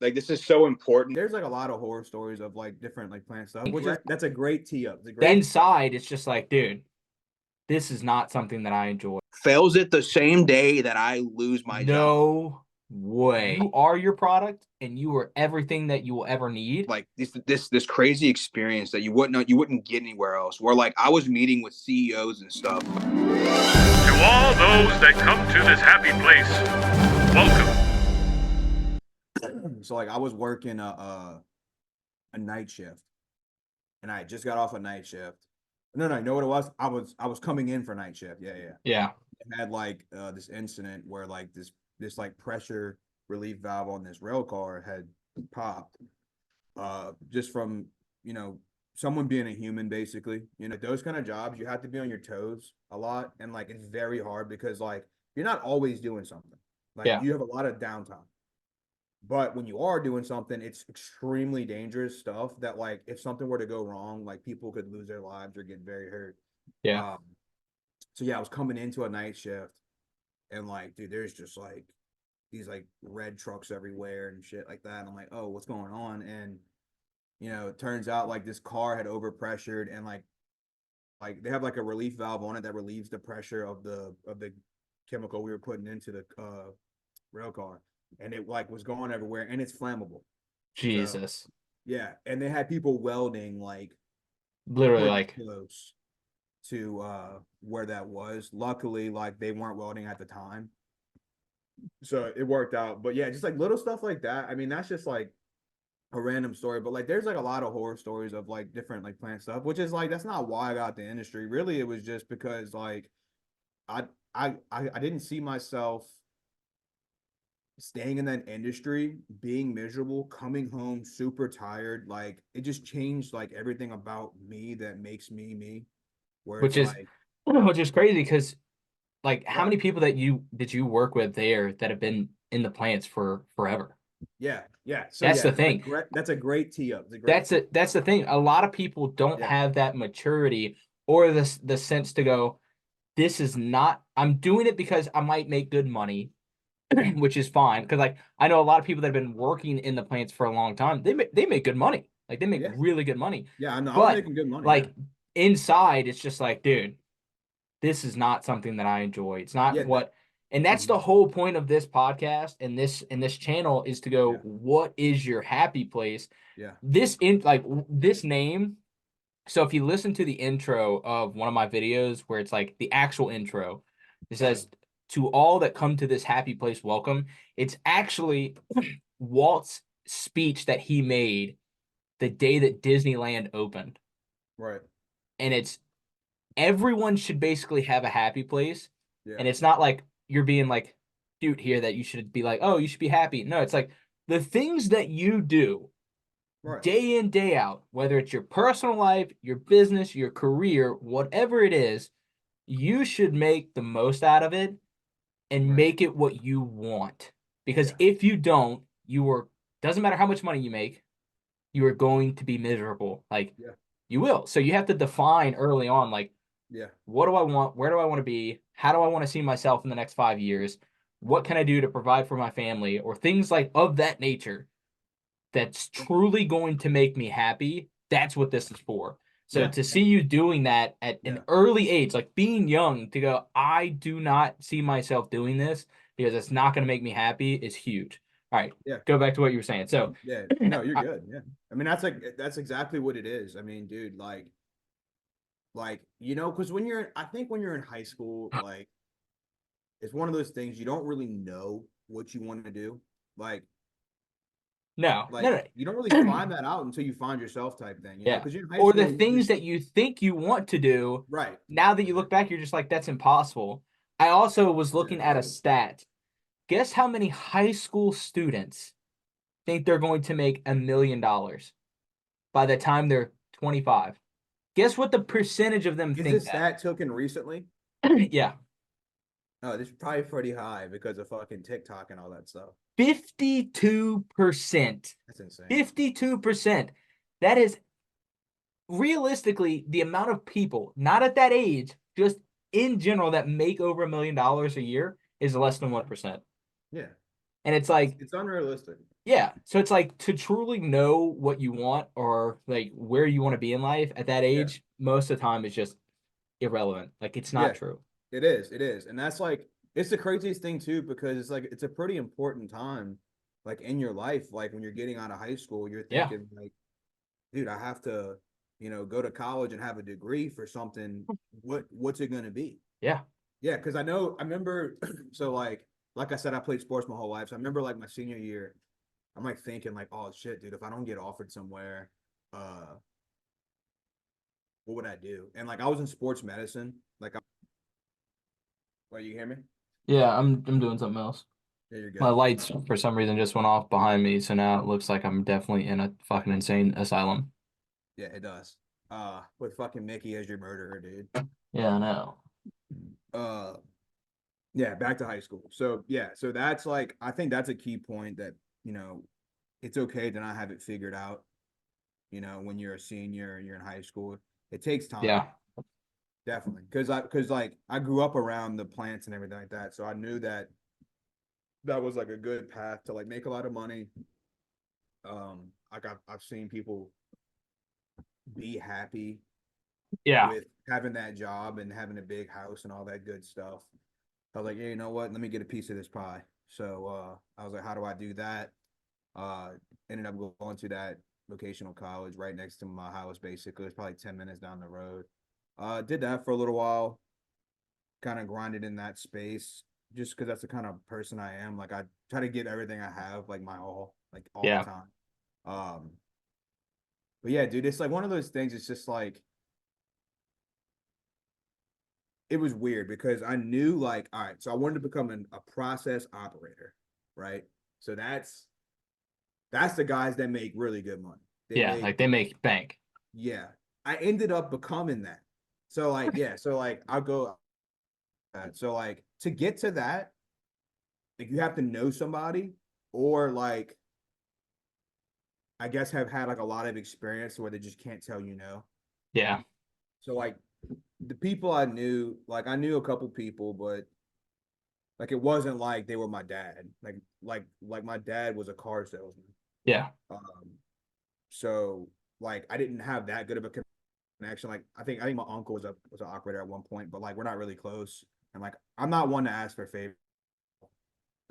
Like this is so important. There's like a lot of horror stories of like different like plant stuff, which is Incorrect. that's a great tee up. It's a great Inside, it's just like, dude, this is not something that I enjoy. Fails it the same day that I lose my job. No way. You are your product and you are everything that you will ever need. Like this crazy experience that you wouldn't get anywhere else. Where like I was meeting with CEOs and stuff. To all those that come to this happy place, welcome. So like I was working a night shift, and I just got off a night shift. No, you know what it was? I was coming in for night shift. Yeah. Yeah. I had like this incident where like this like pressure relief valve on this rail car had popped. Just from someone being a human, basically. Those kind of jobs you have to be on your toes a lot, and like it's very hard because like you're not always doing something. Like Yeah. you have a lot of downtime. But when you are doing something, it's extremely dangerous stuff that like if something were to go wrong, like people could lose their lives or get very hurt. Yeah. So yeah, I was coming into a night shift, and like, dude, there's just like these like red trucks everywhere and shit like that. And I'm like, oh, what's going on? And it turns out like this car had overpressured, and like they have like a relief valve on it that relieves the pressure of the chemical we were putting into the rail car, and it like was going everywhere, and it's flammable. So Jesus. yeah, and they had people welding like Literally pretty like, close to where that was. Luckily, like they weren't welding at the time, so it worked out. But yeah, just like little stuff like that. I mean, that's just like a random story, but like there's like a lot of horror stories of like different like plant stuff, which is like that's not why I got the industry. Really, it was just because like I I didn't see myself staying in that industry, being miserable, coming home super tired. Like it just changed like everything about me that makes me me. Where it's which is like, which is crazy because like how right, many people that you work with there that have been in the plants for forever? yeah. So That's yeah, the thing. that's a great tee up. It's a great tee up. That's the thing. A lot of people don't Yeah, have that maturity or the sense to go, this is not, I'm doing it because I might make good money, which is fine. Because like I know a lot of people that have been working in the plants for a long time. They make good money. Like they make yeah, really good money. yeah. I know. I was But making good money. Yeah, like inside, it's just like, dude, this is not something that I enjoy. It's not yeah, what, and that's the mhm, whole point of this podcast and this channel is to go, yeah, what is your happy place? yeah. This name. So if you listen to the intro of one of my videos where it's like the actual intro, it says to all that come to this happy place, welcome. It's actually Walt's speech that he made the day that Disneyland opened. Right. And it's everyone should basically have a happy place. Yeah. And it's not like you're being like cute here that you should be like, oh, you should be happy. No, it's like the things that you do Right. day in, day out, whether it's your personal life, your business, your career, whatever it is, you should make the most out of it and Right. make it what you want. Because Yeah. if you don't, you are, doesn't matter how much money you make, you are going to be miserable. Like Yeah. you will. So you have to define early on, like, Yeah. what do I want? Where do I want to be? How do I want to see myself in the next 5 years? What can I do to provide for my family or things like of that nature that's truly going to make me happy? That's what this is for. So Yeah. to see you doing that at an Yeah. early age, like being young, to go, I do not see myself doing this because it's not going to make me happy is huge. All right, Yeah. go back to what you were saying. So, Yeah. No, you're good. Yeah. I mean, that's exactly what it is. I mean, dude, like, because I think when you're in high school, like, it's one of those things you don't really know what you want to do. Like, no, no, like no. you don't really find that out until you find yourself type thing, Yeah. because you're in high Or the school, you things just that you think you want to do, right. now that you look back, you're just like, that's impossible. I also was Yeah. looking at a stat. Guess how many high school students think they're going to make $1 million by the time they're 25? Guess what the percentage of them Is think this that? stat taken recently? Yeah. Oh, this is probably pretty high because of fucking TikTok and all that stuff. 52%. That's insane. 52%. That is realistically the amount of people, not at that age, just in general, that make over $1 million a year is less than 1%. Yeah. And it's like, It's unrealistic. Yeah. So it's like to truly know what you want or like where you want to be in life at that Yeah. age, most of the time it's just irrelevant. Like it's not Yeah, true. it is. It is. And that's like it's the craziest thing too, because it's like it's a pretty important time like in your life. Like when you're getting out of high school, you're Yeah. thinking like, dude, I have to, go to college and have a degree for something. What's it gonna be? Yeah. Yeah, because I remember so like I said, I played sports my whole life. So I remember like my senior year, I'm like thinking like, oh shit, dude, if I don't get offered somewhere, what would I do? And like I was in sports medicine. Like well, you hear me? Yeah, I'm doing something else. Yeah, you're My good. lights for some reason just went off behind me, so now it looks like I'm definitely in a fucking insane asylum. Yeah, it does. With fucking Mickey as your murderer, dude. Yeah, I know. Uh, yeah, back to high school. So yeah, so that's like I think that's a key point that, it's okay to not have it figured out, when you're a senior and you're in high school. It takes time, Yeah. definitely. Because like I grew up around the plants and everything like that. So I knew that that was like a good path to like make a lot of money. Like I've seen people be happy Yeah. with having that job and having a big house and all that good stuff. I was like, yeah, you know what? Let me get a piece of this pie. So I was like, how do I do that? Uh, Ended up going to that vocational college right next to my house, basically. It's probably 10 minutes down the road. Did that for a little while, kind of grinded in that space just because that's the kind of person I am. Like I try to give everything I have, like my all, like all the Yeah. time. Um, but yeah, dude, it's like one of those things. It's just like it was weird because I knew like, all right, so I wanted to become a process operator, right? So that's the guys that make really good money. They Yeah. make Like they make bank. yeah. I ended up becoming that. So like yeah, so like I'll go so like to get to that, like you have to know somebody or like I guess have had like a lot of experience where they just can't tell you no. Yeah. So like the people I knew, like I knew a couple people, but like it wasn't like they were my dad. Like my dad was a car salesman. Yeah. Um, so like I didn't have that good of a connection. Like I think my uncle was an operator at one point, but like we're not really close. And like I'm not one to ask for favors,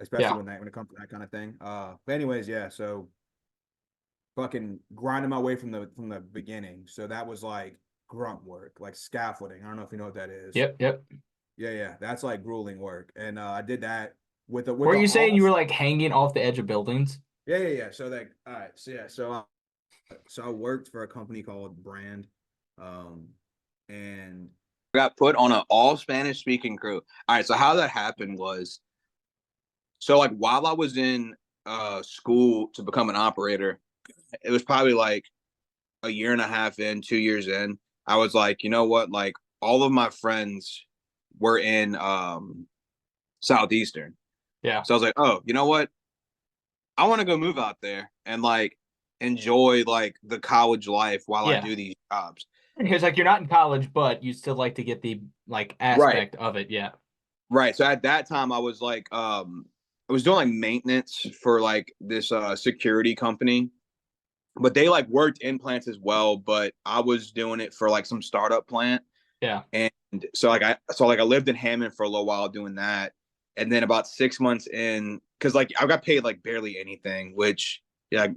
especially Yeah. when it comes to that kind of thing. But anyways, yeah. So fucking grinding my way from the beginning. So that was like grunt work, like scaffolding. I don't know if you know what that is. Yep. Yep. Yeah, yeah, that's like grueling work, and I did that with Were the you saying you off. were like hanging off the edge of buildings? Yeah, yeah, yeah. So like, all right, so yeah, so I worked for a company called Brand, um, and Got put on an all Spanish speaking crew. All right, so how that happened was so like while I was in school to become an operator, it was probably like a year and a half in, 2 years in. I was like, you know what? Like all of my friends were in Southeastern. Yeah. So I was like, oh, you know what? I want to go move out there and like enjoy like the college life while I Yeah. do these jobs. Because like you're not in college, but you still like to get the like Right. aspect of it. Yeah. Right. So at that time I was like I was doing like maintenance for like this security company, but they like worked in plants as well, but I was doing it for like some startup plant. Yeah. And so I lived in Hammond for a little while doing that. And then about 6 months in, because like I got paid like barely anything, which I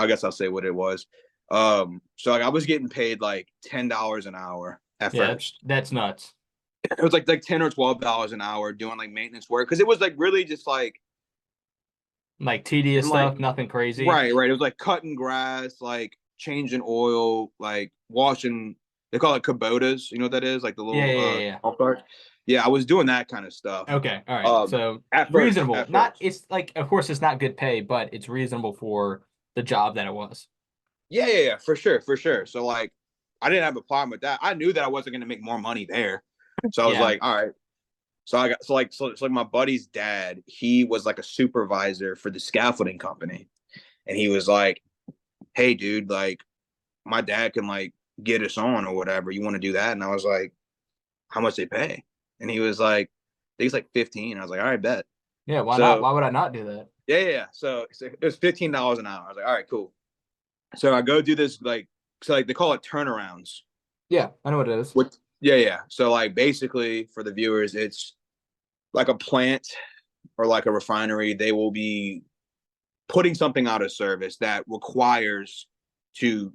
guess I'll say what it was. So like I was getting paid like $10 an hour at Yeah. first. That's nuts. It was like $10 or $12 an hour doing like maintenance work because it was like really just like Like tedious and like stuff, nothing crazy. right. It was like cutting grass, like changing oil, like washing. They call it Kubotas. You know what that is? Like the Yeah. little Yeah. Yeah. golf carts. Yeah, I was doing that kind of stuff. Yeah. Okay. All right. So At first, reasonable. at Not first. it's like of course it's not good pay, but it's reasonable for the job that it was. Yeah, for sure, for sure. So like, I didn't have a problem with that. I knew that I wasn't going to make more money there, so I was Yeah. like, all right. So I got so like my buddy's dad, he was like a supervisor for the scaffolding company, and he was like, hey, dude, like my dad can like get us on or whatever. You want to do that? And I was like, how much they pay? And he was like, I think it's like 15. I was like, all right, bet. Yeah. Why not? So Why would I not do that? Yeah. So it was $15 an hour. I was like, all right, cool. So I go do this like they call it turnarounds. Yeah, I know what it is. Yeah. So like basically for the viewers, it's like a plant or like a refinery. They will be putting something out of service that requires to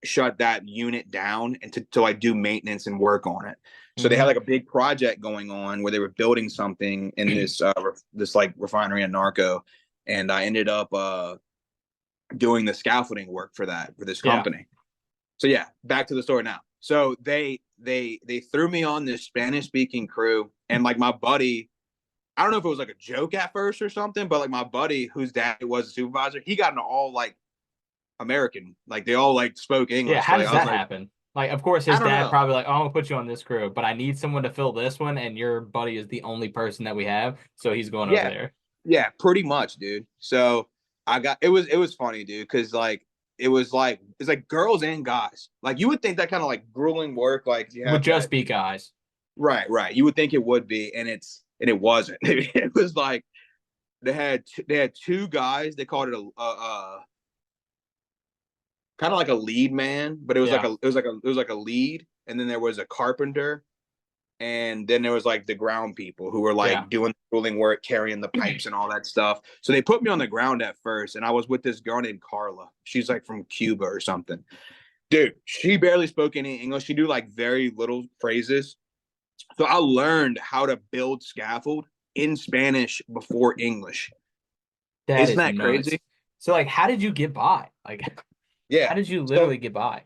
shut that unit down and to like do maintenance and work on it. So they had like a big project going on where they were building something in this like refinery in Narco, and I ended up doing the scaffolding work for this Yeah. company. So yeah, back to the story now. So they threw me on this Spanish speaking crew, and like my buddy, I don't know if it was like a joke at first or something, but like my buddy whose dad was a supervisor, he got into all like American, like they all like spoke English. Yeah, how So, does that happen? Like, of course, I his don't dad know. probably like, oh, I'm gonna put you on this crew, but I need someone to fill this one, and your buddy is the only person that we have, so he's going over Yeah, there. yeah, pretty much, dude. So I got it was funny, dude, because like it's like girls and guys. Like you would think that kind of like grueling work, like you Would have just that. be guys. Right. You would think it would be, and it wasn't. It was like they had two guys. They called it a kind of like a lead man, but Yeah. it was like a lead, and then there was a carpenter, and then there was like the ground people who were like Yeah. doing the ruling work, carrying the pipes and all that stuff. So they put me on the ground at first, and I was with this girl named Carla. She's like from Cuba or something. Dude, she barely spoke any English. She knew like very little phrases. So I learned how to build scaffold in Spanish before English. That Isn't is that nuts. crazy? So, like, how did you get by? Like, Yeah. how did you So literally get by?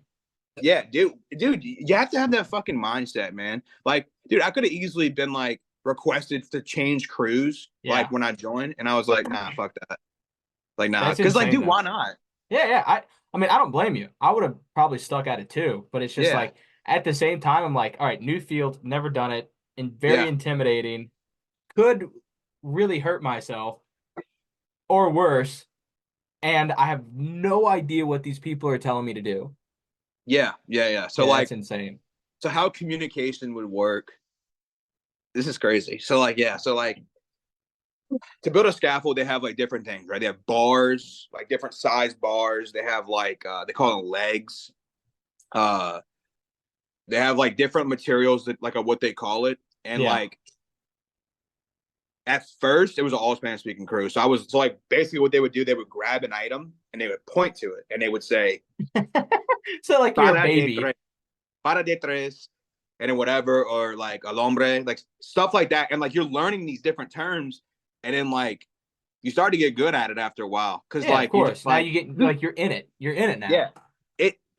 yeah, dude, you have to have that fucking mindset, man. Like, dude, I could have easily been like requested to change crews, Yeah. like when I joined, and I was like, nah, fuck that. Like, nah, That's because like, insane, dude, though. why not? Yeah. I mean, I don't blame you. I would have probably stuck at it too, but it's just Yeah, like at the same time, I'm like, all right, new field, never done it, and very yeah, intimidating. Could really hurt myself or worse, and I have no idea what these people are telling me to do. yeah. So Yeah, like, that's insane. so how communication would work? This is crazy. So like, yeah, so like to build a scaffold, they have like different things, right? They have bars, like different size bars. They have like they call them legs. Uh, they have like different materials that like what they call it, and Yeah. like at first it was an all Spanish speaking crew. So like basically what they would do, they would grab an item and they would point to it and they would say So like you're a para de baby. tres, para de tres, and then whatever, or like el hombre, like stuff like that. And like you're learning these different terms, and then like you start to get good at it after a while. Cause Yeah, of like you just course. Now like you get like you're in it. You're in it now. yeah.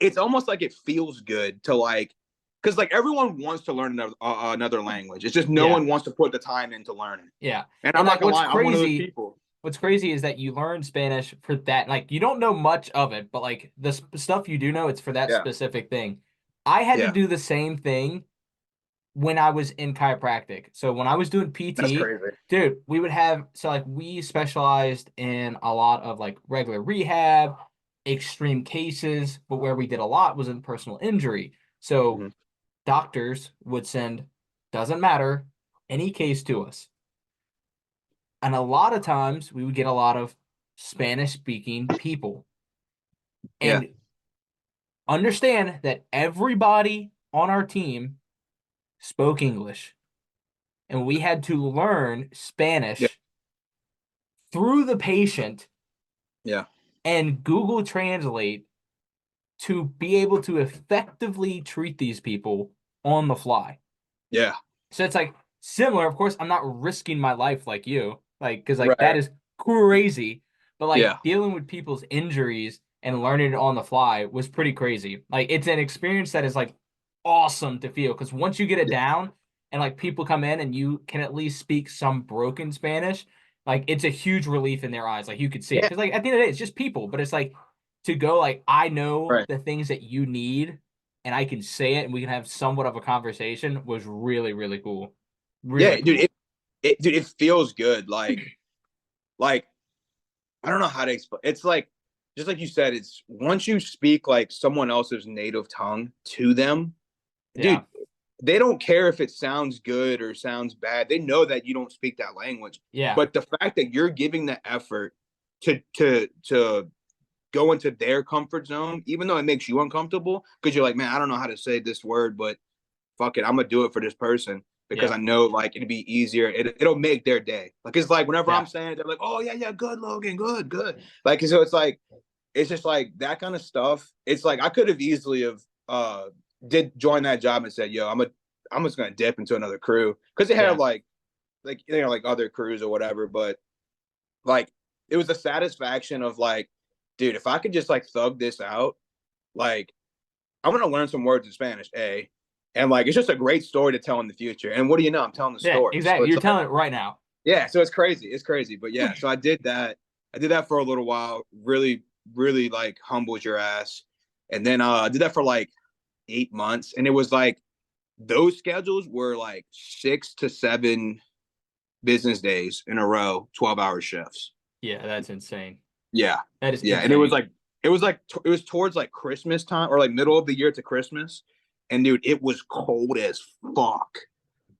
It's almost like it feels good to like because like everyone wants to learn another language. It's just no Yeah. one wants to put the time into learning. Yeah. And I'm And not like gonna what's lie, I'm one of those crazy people. what's crazy is that you learn Spanish for that. Like you don't know much of it, but like the stuff you do know, it's for that Yeah. specific thing. I had to Yeah. do the same thing when I was in chiropractic. So when I was doing That's PT, crazy. dude, we would have so like we specialized in a lot of like regular rehab, extreme cases, but where we did a lot was in personal injury. So Mhm. doctors would send, doesn't matter, any case to us. And a lot of times we would get a lot of Spanish speaking people. Yeah. And understand that everybody on our team spoke English. And we had to learn Yeah. Spanish through the patient Yeah. and Google Translate to be able to effectively treat these people on the fly. Yeah. So it's like similar. Of course, I'm not risking my life like you, like because like that Right. is crazy. But like Yeah. dealing with people's injuries and learning it on the fly was pretty crazy. Like it's an experience that is like awesome to feel because once you get it Yeah. down and like people come in and you can at least speak some broken Spanish, like it's a huge relief in their eyes. Like you could see it Yeah. because like at the end of the day, it's just people. But it's like to go like I know Right. the things that you need and I can say it and we can have somewhat of a conversation was really, really cool. Really Yeah, cool. dude, it feels good. Like I don't know how to explain. It's like just like you said, it's once you speak like someone else's native tongue to them, Yeah. dude, they don't care if it sounds good or sounds bad. They know that you don't speak that language. Yeah. But the fact that you're giving the effort to go into their comfort zone, even though it makes you uncomfortable, because you're like, man, I don't know how to say this word, but fuck it, I'm gonna do it for this person because I know like it'd be easier. It'll make their day. Like it's like whenever I'm saying it, they're like, oh yeah, good, Logan, good. Like so it's like it's just like that kind of stuff. It's like I could have easily have did join that job and said, yo, I'm just gonna dip into another crew because they had like like other crews or whatever, but like it was the satisfaction of like, dude, if I could just like thug this out, like I'm gonna learn some words in Spanish, and like it's just a great story to tell in the future. And what do you know? I'm telling the story. Exactly. So You're like, telling it right now. Yeah, so it's crazy. But yeah, so I did that. I did that for a little while. Really, really like humbles your ass. And then I did that for like 8 months, and it was like those schedules were like 6 to 7 business days in a row, 12-hour shifts. Yeah, that's insane. Yeah. That is insane. And it was towards like Christmas time or like middle of the year to Christmas. And dude, it was cold as fuck.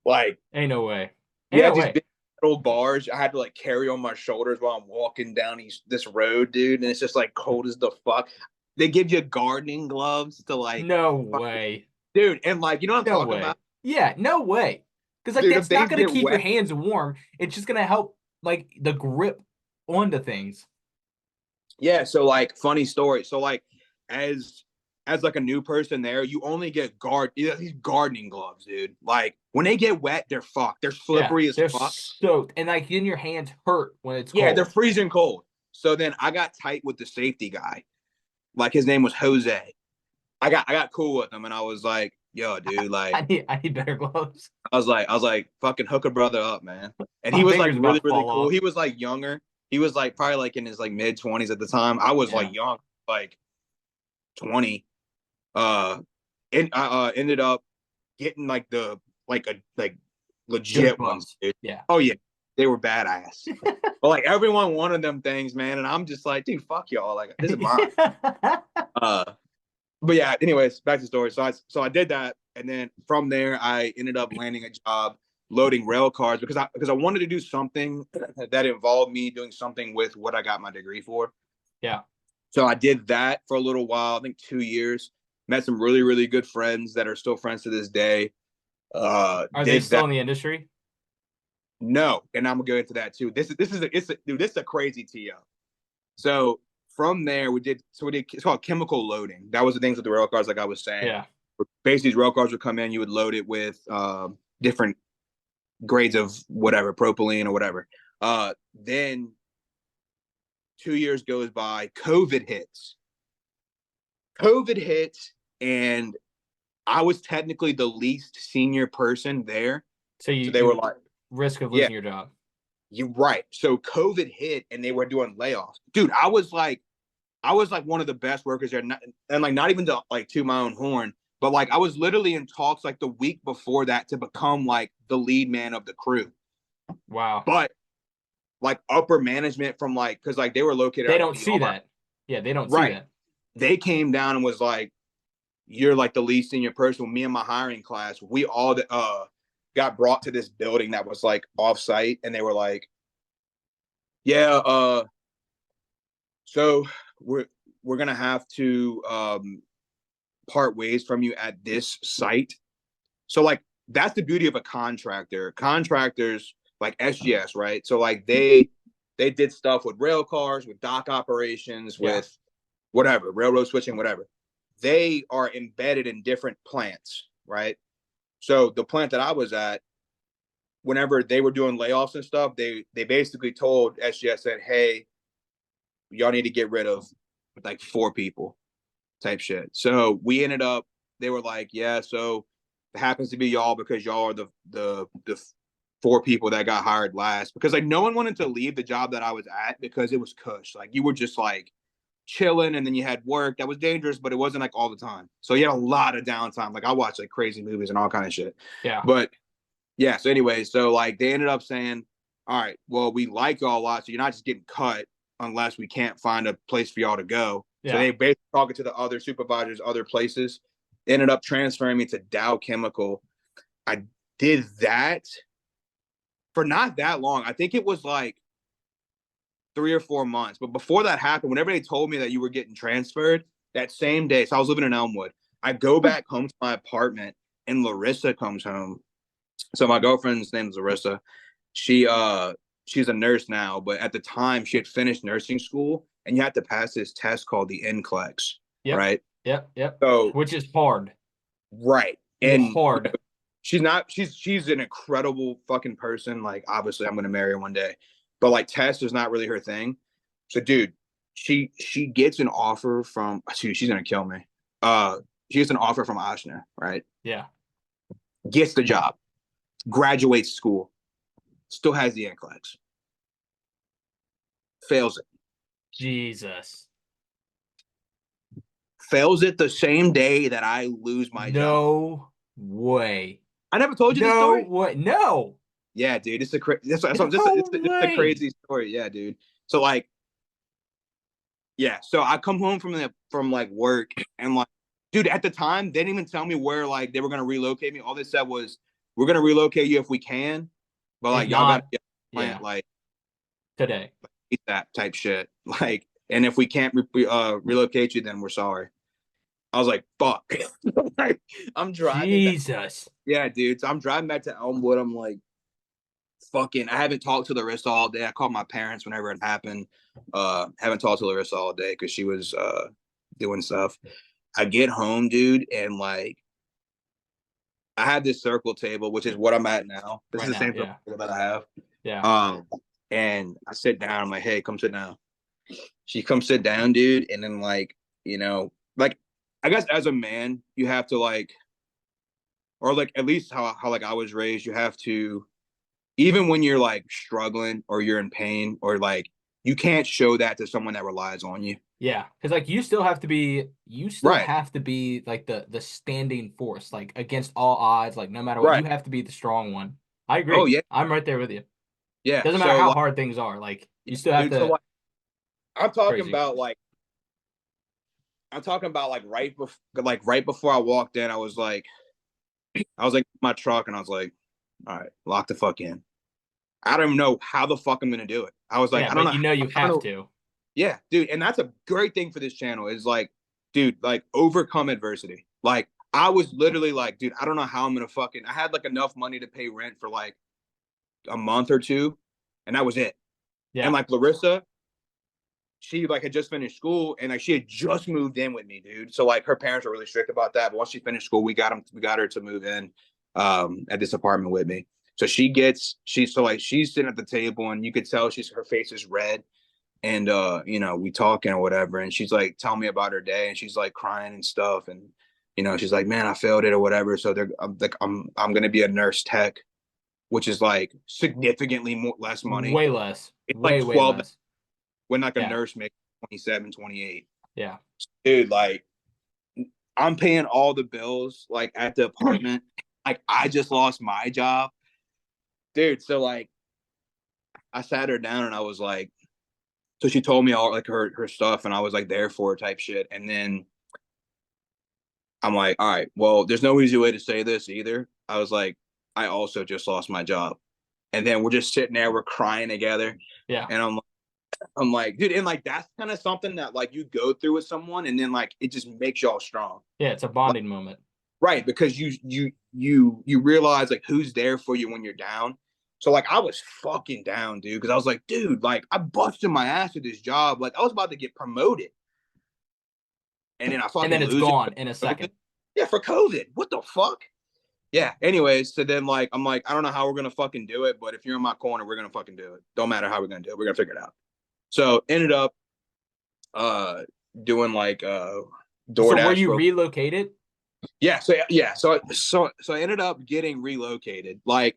Like ain't no way. These big metal bars I had to like carry on my shoulders while I'm walking down this road, dude. And it's just like cold as the fuck. They give you gardening gloves to like no way. Dude, and like you know what I'm talking about? Yeah, no way. Because like that's not gonna keep your hands warm. It's just gonna help like the grip onto things. Yeah, so like funny story. So like as like a new person there, you only get these gardening gloves, dude. Like when they get wet, they're fucked. They're slippery as they're fuck. Soaked. And like then your hands hurt when it's cold. Yeah, they're freezing cold. So then I got tight with the safety guy. Like his name was Jose. I got cool with him and I was like, yo, dude, like I need better gloves. I was like, fucking hook a brother up, man. And he was like really, really cool. He was like younger. He was like probably like in his like mid-20s at the time. I was like young, like 20. And I ended up getting like the like legit ones, dude. Yeah. Oh yeah, they were badass. But like everyone wanted them things, man. And I'm just like, dude, fuck y'all. Like this is mine. But yeah, anyways, back to the story. So I did that, and then from there I ended up landing a job loading rail cars because I wanted to do something that involved me doing something with what I got my degree for. Yeah. So I did that for a little while, I think 2 years. Met some really, really good friends that are still friends to this day. Are they still in the industry? No, and I'm gonna go into that too. This is a crazy TO. So from there it's called chemical loading. That was the things with the rail cars, like I was saying. Yeah. Basically, these rail cars would come in, you would load it with different grades of whatever, propylene or whatever. Then 2 years goes by, COVID hits, and I was technically the least senior person there. So they were like, risk of losing your job. You're right. So COVID hit and they were doing layoffs. Dude, I was like one of the best workers there. And like not even to like to my own horn, but like I was literally in talks like the week before that to become like the lead man of the crew. Wow. But like upper management from like, because like they were located. They don't see that. Yeah, they don't see that. They came down and was like, you're like the lead senior person. Me and my hiring class, we all got brought to this building that was like off-site, and they were like, yeah, so we're gonna have to part ways from you at this site. So like that's the beauty of a contractor. Contractors like SGS, right? So like they did stuff with rail cars, with dock operations, with whatever, railroad switching, whatever. They are embedded in different plants, right? So the plant that I was at, whenever they were doing layoffs and stuff, they basically told SGS that, hey, y'all need to get rid of like 4 people type shit. So we ended up, they were like, yeah, so it happens to be y'all because y'all are the 4 people that got hired last. Because like no one wanted to leave the job that I was at because it was cush. Like you were just like chilling, and then you had work that was dangerous, but it wasn't like all the time. So you had a lot of downtime. Like I watched like crazy movies and all kind of shit. Yeah. But yeah, so anyway, so like they ended up saying, all right, well, we like y'all a lot, so you're not just getting cut unless we can't find a place for y'all to go. Yeah. So they basically talking to the other supervisors, other places, ended up transferring me to Dow Chemical. I did that for not that long. I think it was like 3 or 4 months. But before that happened, whenever they told me that you were getting transferred that same day, so I was living in Elmwood. I go back home to my apartment, and Larissa comes home. So my girlfriend's name is Larissa. She's a nurse now, but at the time she had finished nursing school, and you had to pass this test called the NCLEX, Yep. right? Yep. So Which is hard. right, and hard. she's an incredible fucking person. Like, obviously, I'm gonna marry her one day, but like, test is not really her thing. So, dude, she gets an offer from. She's gonna kill me. She gets an offer from Oshner, right? Yeah. Gets the job, graduates school, still has the NCLEX, fails it. Jesus. Fails it the same day that I lose my job. No way. I never told you this No story. way. No. Yeah, dude, it's a way. crazy story. Yeah, dude. So like, yeah, so I come home from like work, and like, dude, at the time they didn't even tell me where like they were gonna relocate me. All they said was, we're gonna relocate you if we can, but like, y'all gotta get yeah, like today. that type shit. Like, and if we can't relocate you, then we're sorry. I was like, fuck. Like, I'm driving back. Jesus. Yeah, dude. So I'm driving back to Elmwood. I'm like, fucking, I haven't talked to Larissa all day. I called my parents whenever it happened. Haven't talked to Larissa all day because she was doing stuff. I get home, dude, and like, I had this circle table, which is what I'm at now. This Right is the now, same yeah. table that I have. Yeah. And I sit down. I'm like, hey, come sit down. She comes sit down, dude, and then like, like, I guess as a man, you have to like, or like at least how like I was raised, you have to, even when you're like struggling or you're in pain, or like, you can't show that to someone that relies on you. Yeah, because like you still have to be Right. like the standing force, like against all odds, like no matter what, Right. you have to be the strong one. I agree. Oh yeah. I'm right there with you. Yeah. Doesn't matter So how like, hard things are, like you still have dude, to. so like, I'm talking Crazy. about like, right before I walked in, I was like in my truck, and I was like, all right, lock the fuck in. I don't even know how the fuck I'm gonna do it. I was like, Yeah, I don't but know. you have to. Yeah, dude, and that's a great thing for this channel is like, dude, like, overcome adversity. Like, I was literally like, dude, I don't know how I'm gonna I had like enough money to pay rent for like a month or two, and that was it. Yeah. And like, Larissa, she like had just finished school, and like she had just moved in with me, dude. So like, her parents were really strict about that. But once she finished school, we got her to move in at this apartment with me. So she's sitting at the table, and you could tell her face is red, and we talking or whatever, and she's like telling me about her day, and she's like crying and stuff, and she's like, man, I failed it or whatever. So I'm gonna be a nurse tech, which is like significantly less money. Way less. It's way like 12 less. when like a Yeah. nurse makes 27, 28. Yeah. Dude, like, I'm paying all the bills like at the apartment. Like, I just lost my job, dude. So like, I sat her down, and I was like, so she told me all like her stuff, and I was like there for her type shit. And then I'm like, all right, well, there's no easy way to say this either. I was like, I also just lost my job. And then we're just sitting there, we're crying together. Yeah. And I'm like, dude, and like, that's kind of something that like you go through with someone, and then like it just makes y'all strong. Yeah, it's a bonding moment. Right, because you realize like who's there for you when you're down. So like, I was fucking down, dude, because I was like, dude, like, I busted my ass at this job. Like, I was about to get promoted, and then I fucking And then it's lose gone it in a second. Yeah, for COVID. What the fuck? Yeah. Anyways, so then like, I'm like, I don't know how we're gonna fucking do it, but if you're in my corner, we're gonna fucking do it. Don't matter how we're gonna do it. We're gonna figure it out. So ended up doing like DoorDash. So were you relocated? Yeah. So I ended up getting relocated. Like,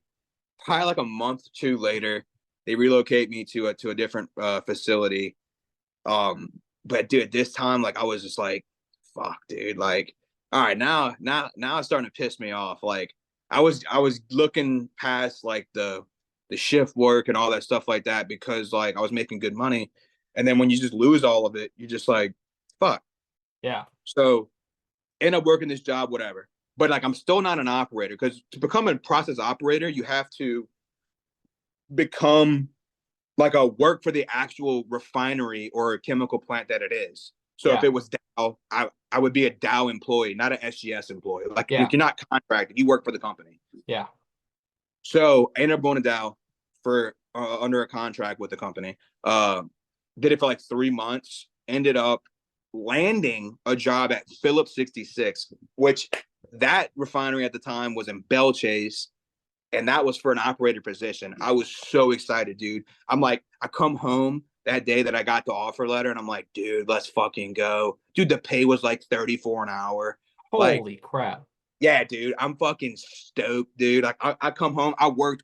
probably like a month or two later, they relocate me to a different facility. But dude, this time, like, I was just like, fuck, dude. Like, all right, now it's starting to piss me off. Like, I was looking past like the shift work and all that stuff like that, because like I was making good money, and then when you just lose all of it, you're just like, fuck. Yeah. So end up working this job, whatever. but like I'm still not an operator because to become a process operator, you have to become like a work for the actual refinery or chemical plant that it is. So if Yeah. it was Dow, I would be a Dow employee, not an SGS employee. Like Yeah. you're not contracted, you work for the company. Yeah. So I ended up going to Dow for under a contract with the company. Did it for like 3 months. Ended up landing a job at Phillips 66, which that refinery at the time was in Belle Chase, and that was for an operator position. I was so excited, dude. I'm like, I come home that day that I got the offer letter, and I'm like, dude, let's fucking go. Dude, the pay was like 34 an hour. Like, Holy crap. yeah, dude, I'm fucking stoked, dude. Like, I come home, I worked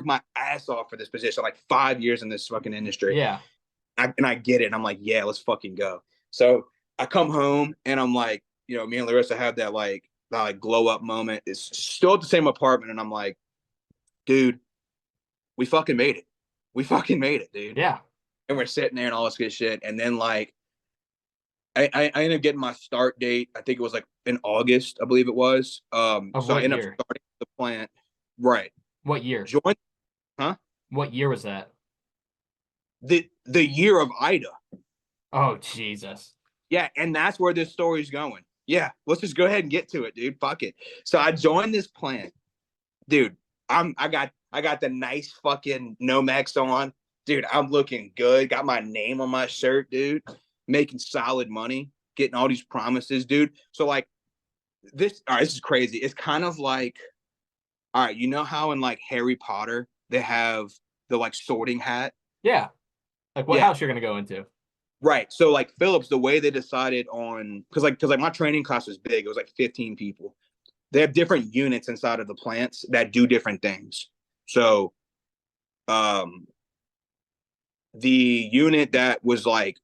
my ass off for this position, like 5 years in this fucking industry. Yeah. And I get it. And I'm like, yeah, let's fucking go. So I come home and I'm like, me and Larissa have that like glow up moment. It's still at the same apartment, and I'm like, dude, we fucking made it. We fucking made it, dude. Yeah. And we're sitting there and all this good shit. And then like I ended up getting my start date. I think it was like in August, I believe it was. Of So I what ended year? up starting the plant. Right. What year? Joined, huh? What year was that? The year of Ida. Oh, Jesus. Yeah, and that's where this story's going. Yeah, let's just go ahead and get to it, dude. Fuck it. So I joined this plant, dude. I got the nice fucking Nomex on, dude. I'm looking good. Got my name on my shirt, dude. Making solid money, getting all these promises, dude. So like this, all right, this is crazy. It's kind of like, all right, you know how in like Harry Potter they have the like sorting hat. Yeah. Like what Yeah. house you're gonna go into? Right. So like Phillips, the way they decided on because my training class was big, it was like 15 people. They have different units inside of the plants that do different things. So the unit that was like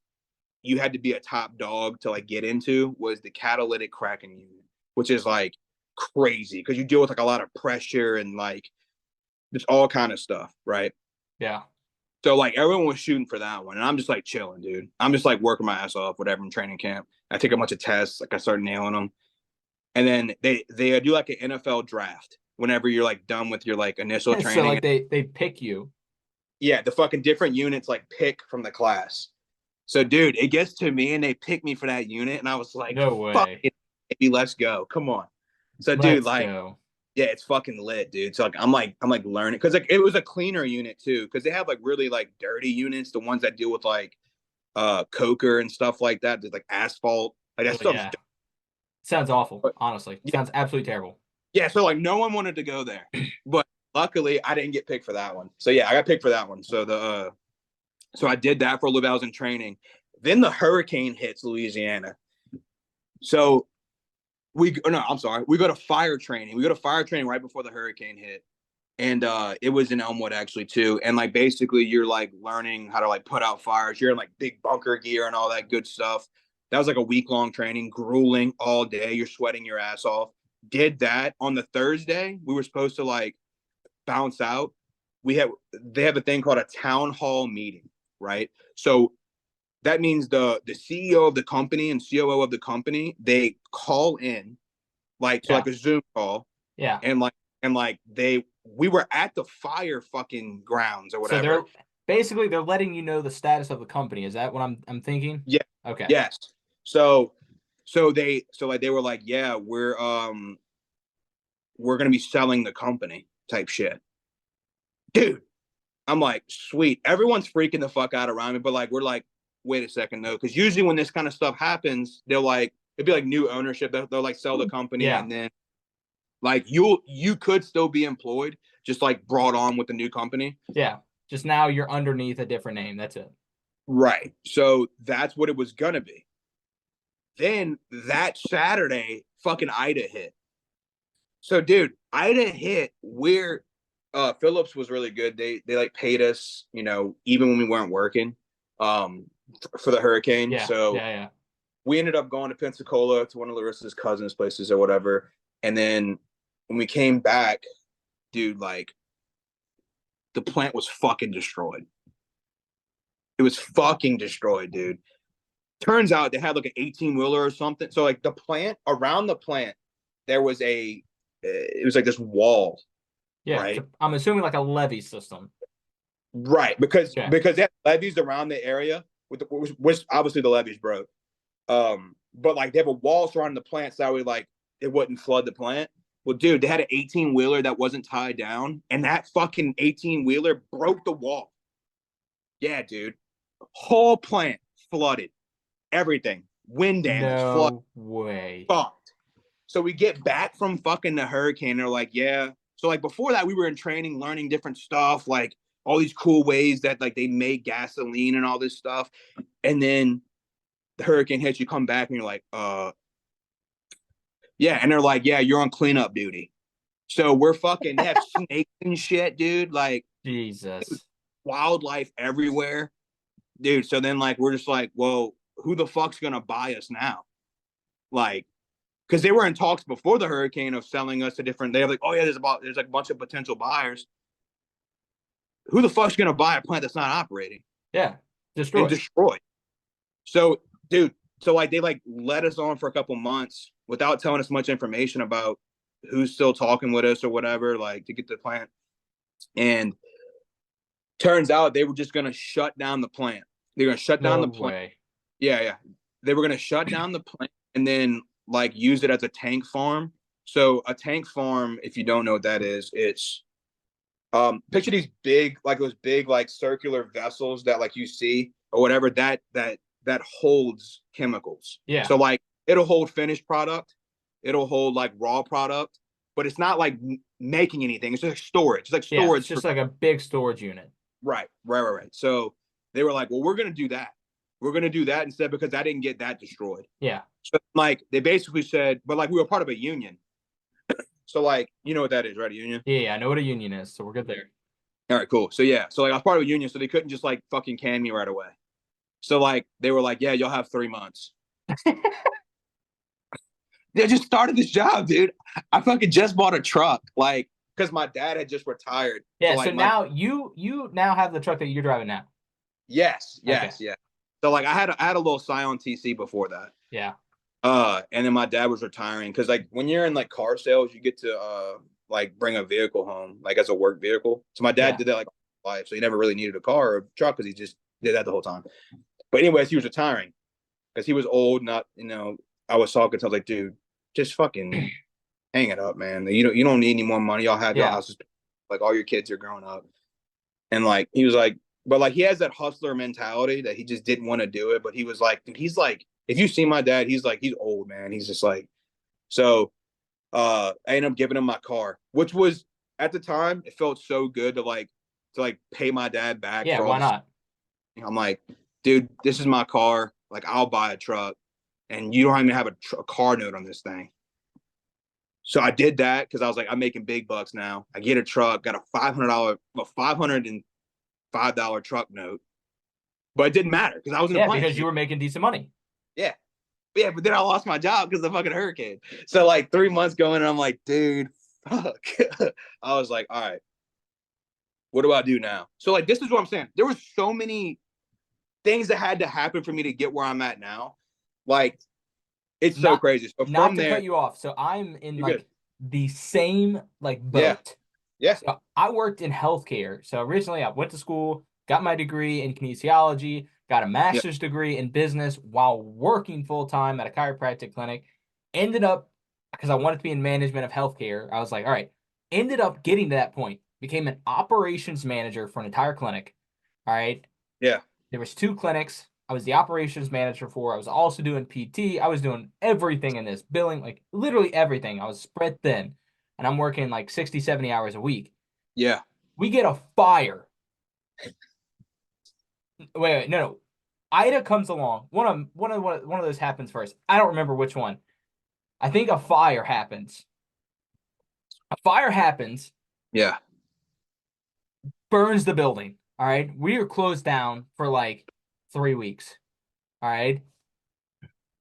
you had to be a top dog to like get into was the catalytic cracking unit, which is like crazy because you deal with like a lot of pressure and like just all kind of stuff, right? Yeah. So like everyone was shooting for that one, and I'm just like chilling, dude. I'm just like working my ass off, whatever in training camp. I take a bunch of tests, like I start nailing them, and then they do like an NFL draft whenever you're like done with your like initial training. So like they pick you. Yeah, the fucking different units like pick from the class. So dude, it gets to me and they pick me for that unit, and I was like, No way. fuck it, baby, let's go, come on. So dude, Let's go. yeah, it's fucking lit, dude. So like I'm like learning because like it was a cleaner unit too, because they have like really like dirty units, the ones that deal with like coker and stuff like that. There's like asphalt, like that Oh, stuff's yeah. Sounds awful, but, honestly. yeah. Sounds absolutely terrible. Yeah, so like no one wanted to go there, but luckily I didn't get picked for that one. So yeah, I got picked for that one. So so I did that for a little bit. I was in training. Then the hurricane hits Louisiana. So we go to fire training. We go to fire training right before the hurricane hit. And it was in Elmwood actually too. And like basically you're like learning how to like put out fires. You're in like big bunker gear and all that good stuff. That was like a week-long training, grueling all day. You're sweating your ass off. Did that on the Thursday. We were supposed to like bounce out. They have a thing called a town hall meeting, right? So that means the CEO of the company and COO of the company, they call in like like a Zoom call. Yeah. And like we were at the fire fucking grounds or whatever. So they're letting you know the status of the company. Is that what I'm thinking? Yeah. Okay. Yes. So they were like, yeah, we're gonna be selling the company type shit. Dude, I'm like, sweet. Everyone's freaking the fuck out around me, but like we're like, wait a second though, because usually when this kind of stuff happens, they'll like it'd be like new ownership. They'll like sell the company and then like you could still be employed, just like brought on with the new company. Yeah. Just now you're underneath a different name. That's it. Right. So that's what it was gonna be. Then that Saturday, fucking Ida hit. So dude, Ida hit where Phillips was really good. They like paid us, even when we weren't working, for the hurricane. Yeah. So yeah. We ended up going to Pensacola to one of Larissa's cousins' places or whatever. And then when we came back, dude, like the plant was fucking destroyed. It was fucking destroyed, dude. Turns out they had like an 18-wheeler or something. So like around the plant, there was it was like this wall, Yeah, right? so I'm assuming like a levee system. Right, because Okay. they have levees around the area, which obviously the levees broke. But like they have a wall surrounding the plant so that way like it wouldn't flood the plant. Well, dude, they had an 18-wheeler that wasn't tied down, and that fucking 18-wheeler broke the wall. Yeah, dude. Whole plant flooded. Everything. Wind damage, flood, No way. fucked. So we get back from fucking the hurricane. They're like, yeah. So like before that, we were in training, learning different stuff, like all these cool ways that like they make gasoline and all this stuff. And then the hurricane hits, you come back and you're like, yeah. And they're like, yeah, you're on cleanup duty. So we're fucking, they have snakes and shit, dude. Like Jesus. wildlife everywhere. Dude. So then like we're just like, well, who the fuck's gonna buy us now? Like, because they were in talks before the hurricane of selling us to different. They have like, oh yeah, there's like a bunch of potential buyers. Who the fuck's gonna buy a plant that's not operating Yeah. and Destroyed. destroy? So, dude, so like they like let us on for a couple months without telling us much information about who's still talking with us or whatever, like to get the plant. And turns out they were just gonna shut down the plant. They're gonna shut down No the plant. way. Yeah, yeah. They were gonna shut down the plant and then like use it as a tank farm. So a tank farm, if you don't know what that is, it's picture these big, like those big like circular vessels that like you see or whatever that holds chemicals. Yeah. So like it'll hold finished product, it'll hold like raw product, but it's not like making anything. It's just like storage. It's like Yeah, storage. it's just like a big storage unit. Right. So they were like, well, we're gonna do that. We're gonna do that instead because I didn't get that destroyed. Yeah. So like they basically said, but like we were part of a union. So like you know what that is, right? A union. Yeah, I know what a union is, so we're good there. All right, cool. So yeah, so like I was part of a union, so they couldn't just like fucking can me right away. So like they were like, yeah, you'll have 3 months. They just started this job, dude. I fucking just bought a truck, like because my dad had just retired. Yeah, so, like, so now you now have the truck that you're driving now. yes, Okay. yeah. So like I had a little Scion TC before that. Yeah. And then my dad was retiring because like when you're in like car sales, you get to like bring a vehicle home like as a work vehicle. So my dad Yeah. did that like life, so he never really needed a car or a truck because he just did that the whole time. But anyways, he was retiring because he was old. Not I was talking to him, I was like, dude, just fucking hang it up, man. You don't need any more money. Y'all have your Yeah. houses, like all your kids are growing up, and like he was like, but like he has that hustler mentality that he just didn't want to do it. But he was like, he's like, if you see my dad, he's old, man. He's just like, so I ended up giving him my car, which was at the time it felt so good to pay my dad back. Yeah, for all why this. not? I'm like, dude, this is my car. Like, I'll buy a truck, and you don't even have a car note on this thing. So I did that because I was like, I'm making big bucks now. I get a truck, got a $505 truck note, but it didn't matter because I was in a Yeah, plant. because you were making decent money. Yeah. Yeah, but then I lost my job because of the fucking hurricane. So like 3 months going, and I'm like, dude, fuck. I was like, all right, what do I do now? So like, this is what I'm saying. There were so many things that had to happen for me to get where I'm at now. Like, it's so crazy. So Not from to there, cut you off. So I'm in You're like good. the same like boat. Yeah. So I worked in healthcare. So originally I went to school, got my degree in kinesiology, got a master's degree in business while working full time at a chiropractic clinic. Ended up, because I wanted to be in management of healthcare, I was like, all right, ended up getting to that point, became an operations manager for an entire clinic. All right. Yeah. There was 2 clinics. I was the operations manager for. I was also doing PT. I was doing everything in this, billing, like literally everything. I was spread thin. And I'm working like 60, 70 hours a week. Yeah. We get a fire. Wait, no. Ida comes along. One of those happens first. I don't remember which one. I think a fire happens. A fire happens, Yeah. burns the building. All right. We are closed down for like 3 weeks. All right.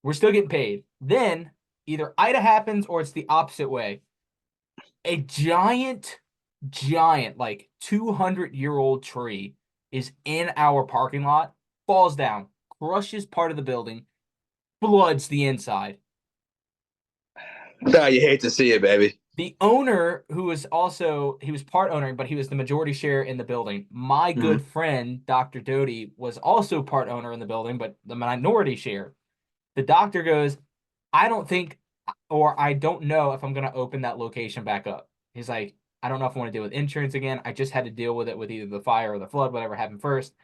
We're still getting paid. Then either Ida happens or it's the opposite way. A giant, like 200-year-old tree is in our parking lot, falls down, crushes part of the building, floods the inside. No, you hate to see it, baby. The owner, who was also, he was part owner, but he was the majority share in the building. My Mhm. good friend, Dr. Doty, was also part owner in the building, but the minority share. The doctor goes, I don't think, or I don't know if I'm going to open that location back up. He's like, I don't know if I want to deal with insurance again. I just had to deal with it with either the fire or the flood, whatever happened first.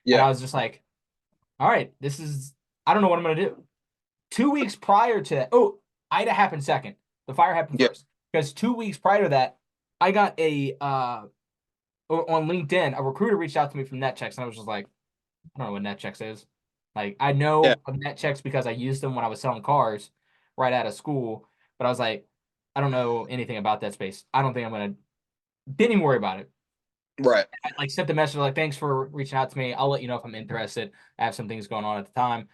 And I Yeah. was just like, all right, I don't know what I'm going to do. 2 weeks prior to that, Ida happened second. The fire happened Yeah. first. Because 2 weeks prior to that, I got on LinkedIn, a recruiter reached out to me from NetChecks, and I was just like, I don't know what NetChecks is. Like, I Yeah. know of NetChecks because I used them when I was selling cars right out of school, but I was like, I don't know anything about that space. I don't think I'm gonna. Didn't even worry about it. Right. I like sent the message like, thanks for reaching out to me. I'll let you know if I'm interested. I have some things going on at the time,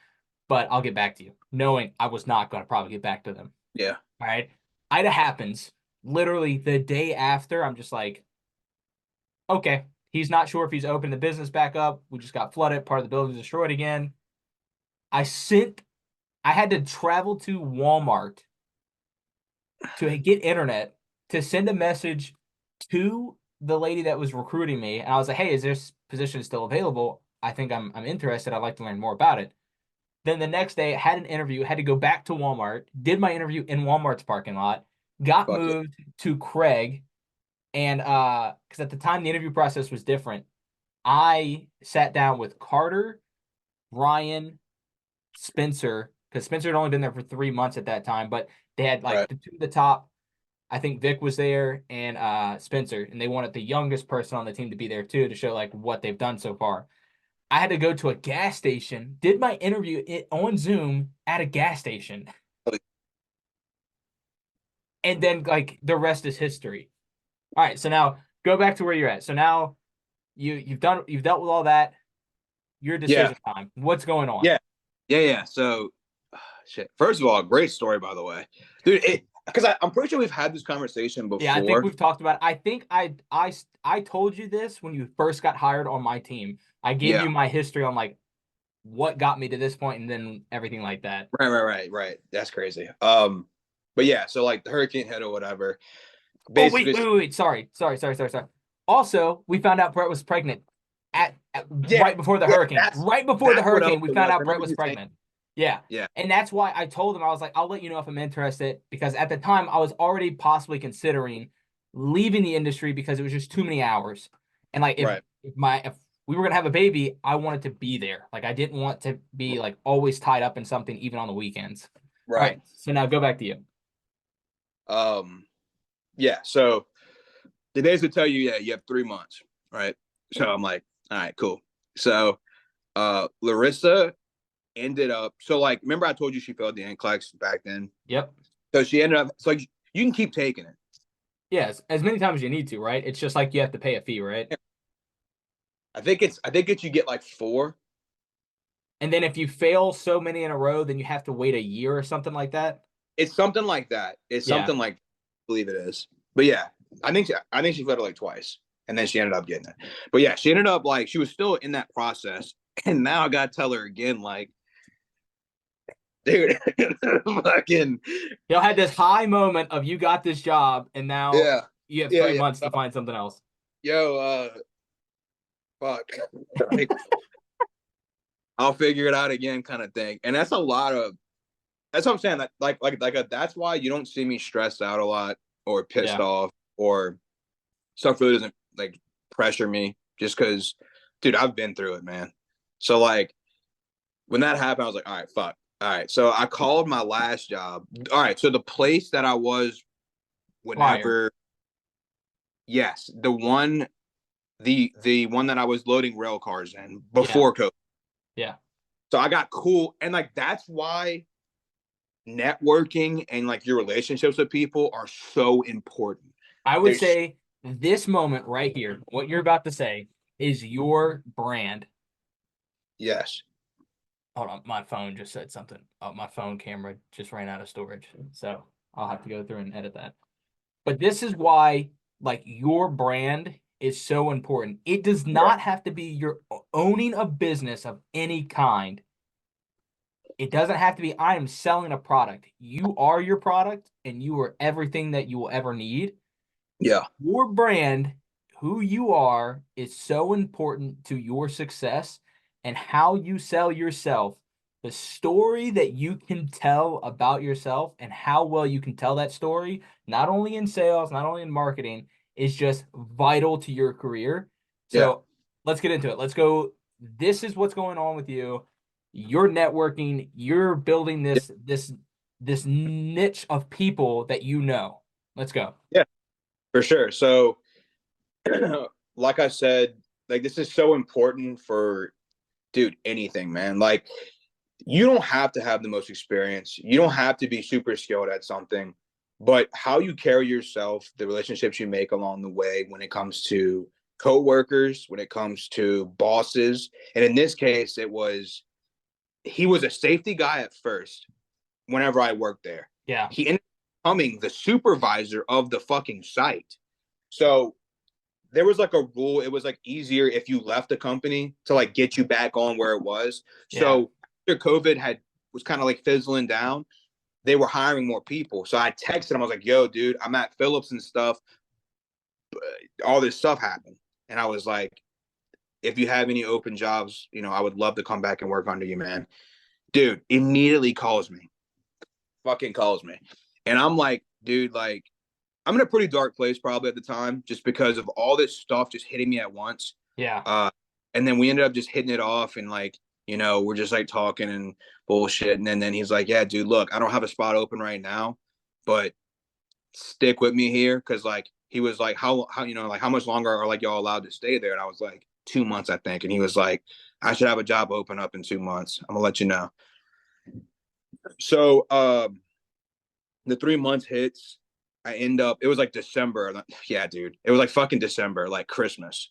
but I'll get back to you, knowing I was not going to probably get back to them. Yeah. All right. Ida happens literally the day after. I'm just like, okay, he's not sure if he's opened the business back up. We just got flooded. Part of the building destroyed again. I had to travel to Walmart to get internet to send a message to the lady that was recruiting me. And I was like, hey, is this position still available? I think I'm interested. I'd like to learn more about it. Then the next day, I had an interview, had to go back to Walmart, did my interview in Walmart's parking lot, got Fuck it. moved to Craig. And because at the time the interview process was different, I sat down with Carter, Ryan, Spencer, because Spencer had only been there for 3 months at that time, but they had like Right. the two at the top. I think Vic was there and Spencer, and they wanted the youngest person on the team to be there too to show like what they've done so far. I had to go to a gas station, did my interview on Zoom at a gas station, and then like the rest is history. All right, so now go back to where you're at. So now you've dealt with all that. Your Yeah. decision time. What's going on? Yeah. Yeah. So, shit. First of all, great story, by the way, dude. Because I'm pretty sure we've had this conversation Yeah, I think before. we've talked about it. I think I told you this when you first got hired on my team. I gave Yeah. you my history on like what got me to this point and then everything like that. Right. That's crazy. But yeah. So like the hurricane hit or whatever. Oh, Basically, wait. Sorry. Also, we found out Brett was pregnant yeah. right before the Yeah. hurricane. Right before the What else hurricane, we it found was. I out Brett remember was you saying. pregnant. Yeah. Yeah. And that's why I told him, I was like, I'll let you know if I'm interested, because at the time I was already possibly considering leaving the industry because it was just too many hours. And like Right. if we were gonna have a baby, I wanted to be there. Like I didn't want to be like always tied up in something even on the weekends. All Right. right. So now go back to you. Yeah. So they basically tell you, yeah, you have 3 months, right? So I'm like, all right, cool. So Larissa ended up, so like, remember I told you she failed the NCLEX back then? Yep. So she ended up, it's like you can keep taking it. Yes, as many times as you need to, right? It's just like you have to pay a fee, right? I think you get like 4. And then if you fail so many in a row, then you have to wait a year or something like that. It's something like that. It's Yeah. something like, I believe it is. But yeah, I think she failed it like twice, and then she ended up getting it. But yeah, she ended up like she was still in that process, and now I gotta tell her again, like, dude, fucking Y'all had this high moment of you got this job, and now yeah, you have yeah, 3 months to find something else. yo, fuck, like, I'll figure it out again, kind of thing. And that's a lot of. That's what I'm saying. That that's why you don't see me stressed out a lot or pissed Yeah. off or stuff really doesn't like pressure me just because, dude, I've been through it, man. So like when that happened, I was like, all right, fuck. All right. So I called my last job. All right. So the place that I was whenever, yes, the one that I was loading rail cars in before COVID. Yeah. So I got cool. And like that's why networking and like your relationships with people are so important. I would There's- say this moment right here, what you're about to say, is your brand. Yes. Hold on, my phone just said something. Oh, my phone camera just ran out of storage. So I'll have to go through and edit that. But this is why, like, your brand is so important. It does not have to be you're owning a business of any kind. It doesn't have to be, I am selling a product. You are your product and you are everything that you will ever need. Yeah. Your brand, who you are, is so important to your success and how you sell yourself. The story that you can tell about yourself and how well you can tell that story, not only in sales, not only in marketing, is just vital to your career. So let's get into it. Let's go. This is what's going on with you. You're networking, you're building this niche of people that you know. Let's go. Yeah, for sure. So, like I said, like this is so important for, dude, anything, man. Like you don't have to have the most experience. You don't have to be super skilled at something, but how you carry yourself, the relationships you make along the way when it comes to coworkers, when it comes to bosses. And in this case, he was a safety guy at first whenever I worked there. Yeah. He ended up becoming the supervisor of the fucking site. So there was like a rule. It was like easier if you left the company to like get you back on where it was. So after COVID was kind of like fizzling down, they were hiring more people. So I texted him. I was like, yo, dude, I'm at Phillips and stuff. All this stuff happened. And I was like, if you have any open jobs, I would love to come back and work under you, man. Dude, immediately calls me. Fucking calls me. And I'm like, dude, like, I'm in a pretty dark place probably at the time just because of all this stuff just hitting me at once. Yeah. And then we ended up just hitting it off and like, we're just like talking and bullshit. And then he's like, yeah, dude, look, I don't have a spot open right now, but stick with me here. Cause like, he was like, how, like how much longer are like y'all allowed to stay there? And I was like, 2 months, I think. And he was like, I should have a job open up in 2 months. I'm gonna let you know. So, the 3 months hits. It was like December. Yeah, dude. It was like fucking December, like Christmas.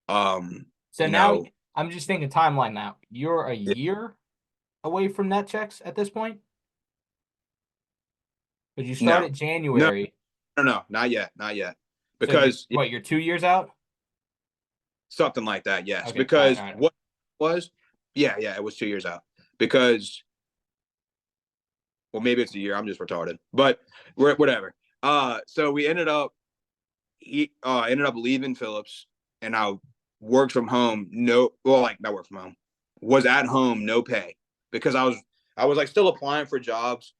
So now I'm just thinking timeline now. You're a year away from net checks at this point? But you started January. No, not yet. Not yet. Because so you're 2 years out? Something like that, yes. Okay, because all right. What was, it was 2 years out. Because, well, maybe it's a year. I'm just retarded. But whatever. So we ended up leaving Phillips, and I worked from home. Not work from home. Was at home, no pay, because I was like still applying for jobs.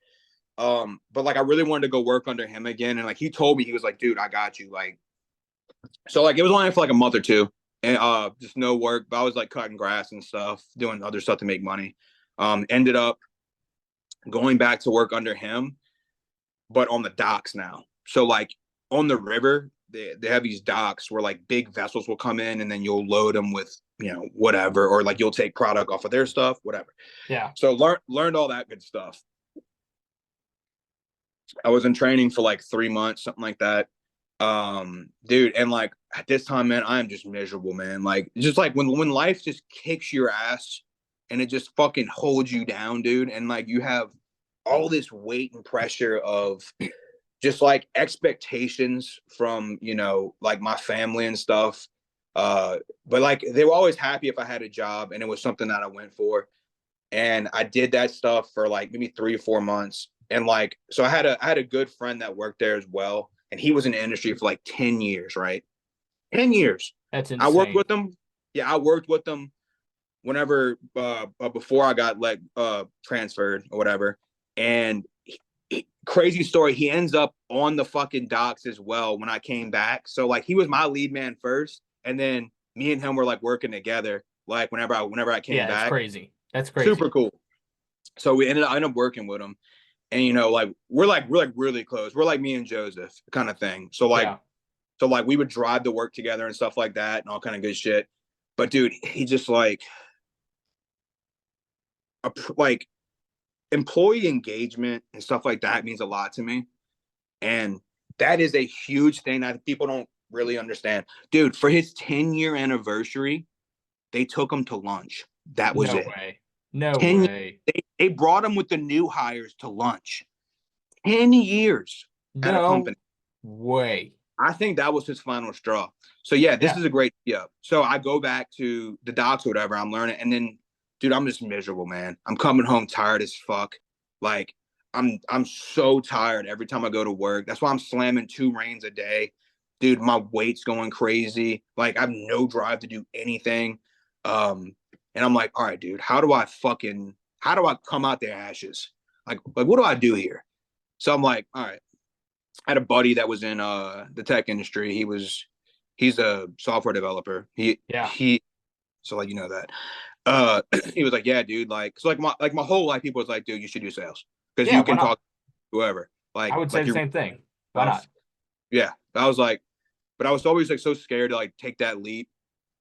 But like I really wanted to go work under him again, and like he told me, he was like, dude, I got you. Like, so like it was only for like a month or two, and just no work. But I was like cutting grass and stuff, doing other stuff to make money. Ended up going back to work under him, but on the docks now. So like on the river, they have these docks where like big vessels will come in, and then you'll load them with whatever, or like you'll take product off of their stuff, whatever. Yeah. So learned all that good stuff. I was in training for like 3 months, something like that. Dude, and like at this time, man, I am just miserable, man. Like just like when life just kicks your ass and it just fucking holds you down, dude, and like you have all this weight and pressure of just like expectations from like my family and stuff. But like they were always happy if I had a job and it was something that I went for. And I did that stuff for like maybe 3 or 4 months. And like, so I had a good friend that worked there as well. And he was in the industry for like 10 years, right? 10 years. That's insane. I worked with them. Yeah, I worked with them whenever, before I got like transferred or whatever. And crazy story, he ends up on the fucking docks as well when I came back. So like he was my lead man first. And then me and him were like working together. Like whenever I came back. That's crazy. That's crazy. Super cool. So I ended up working with him. And like we're really close. We're like me and Joseph kind of thing. So like we would drive to work together and stuff like that and all kind of good shit. But dude, he just like employee engagement and stuff like that means a lot to me. And that is a huge thing that people don't really understand. Dude, for his 10-year anniversary, they took him to lunch. That was it. No way. They brought him with the new hires to lunch. 10 years at a company. Way. I think that was his final straw. So yeah, this is a great So I go back to the docks or whatever. I'm learning, and then dude, I'm just miserable, man. I'm coming home tired as fuck. Like, I'm so tired every time I go to work. That's why I'm slamming 2 reigns a day. Dude, my weight's going crazy. Like, I have no drive to do anything. And I'm like, all right, dude, how do I come out the ashes? Like what do I do here? So I'm like, all right. I had a buddy that was in the tech industry. He's a software developer. Yeah. So like that. He was like, yeah, dude, like so like my whole life people was like, dude, you should do sales because Yeah, you why can not? talk to whoever. I would say the same thing. Why not? Yeah. I was like, but I was always like so scared to like take that leap.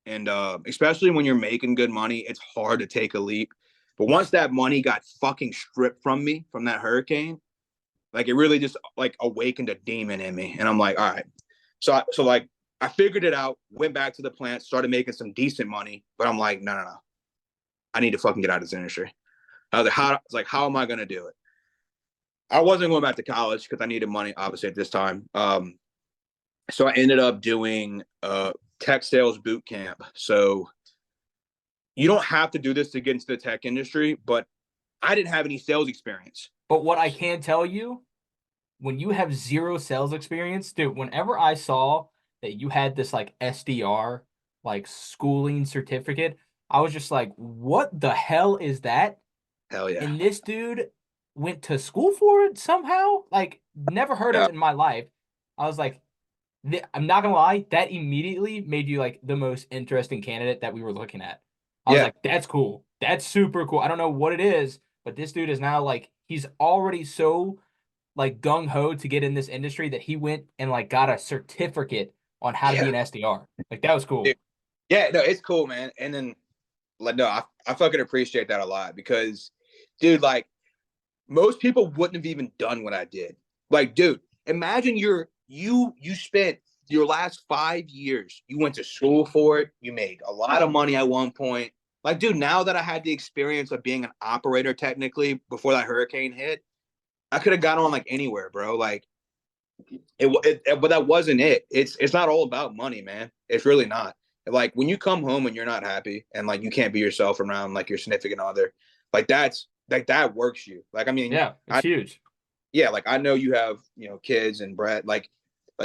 And especially when you're making good money, it's hard to take a leap. But once that money got fucking stripped from me from that hurricane, like it really just like awakened a demon in me. And I'm like, all right. So like I figured it out, went back to the plant, started making some decent money. But I'm like, no. I need to fucking get out of this industry. I was like, how am I gonna do it? I wasn't going back to college because I needed money, obviously, at this time. So I ended up doing tech sales boot camp. So you don't have to do this to get into the tech industry, but I didn't have any sales experience. But what I can tell you, when you have zero sales experience, dude, whenever I saw that you had this like SDR, like schooling certificate, I was just like, what the hell is that? Hell yeah. And this dude went to school for it somehow. Like, never heard of it in my life. I was like, I'm not gonna lie, that immediately made you like the most interesting candidate that we were looking at. I was like, that's cool. That's super cool. I don't know what it is, but this dude is now like, he's already so like gung ho to get in this industry that he went and like got a certificate on how to be an SDR. Like, that was cool. Yeah, no, it's cool, man. And then like, no, I fucking appreciate that a lot because, dude, like most people wouldn't have even done what I did. Like, dude, imagine you spent your last 5 years, you went to school for it, you made a lot of money at one point. Like, dude, now that I had the experience of being an operator technically before that hurricane hit, I could have got on like anywhere, bro. Like, but that wasn't it. It's not all about money, man. It's really not. Like when you come home and you're not happy and like you can't be yourself around like your significant other, like that's like that works you. Like I mean, yeah, it's huge. Yeah, like I know you have kids and Brett, like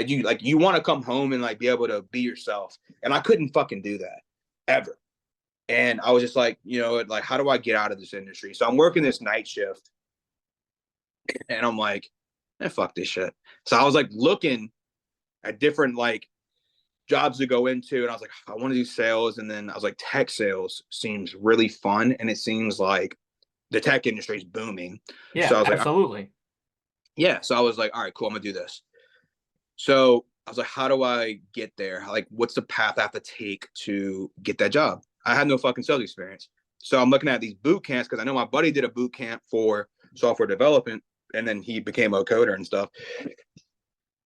you want to come home and like be able to be yourself, and I couldn't fucking do that ever. And I was just like, like how do I get out of this industry? So I'm working this night shift, and I'm like, fuck this shit. So I was like looking at different like jobs to go into, and I was like, I want to do sales, and then I was like, tech sales seems really fun, and it seems like the tech industry is booming. Yeah, so I was absolutely. Like, yeah. So I was like, all right, cool, I'm gonna do this. So I was like, how do I get there? Like, what's the path I have to take to get that job? I had no fucking sales experience. So I'm looking at these boot camps because I know my buddy did a boot camp for software development, and then he became a coder and stuff.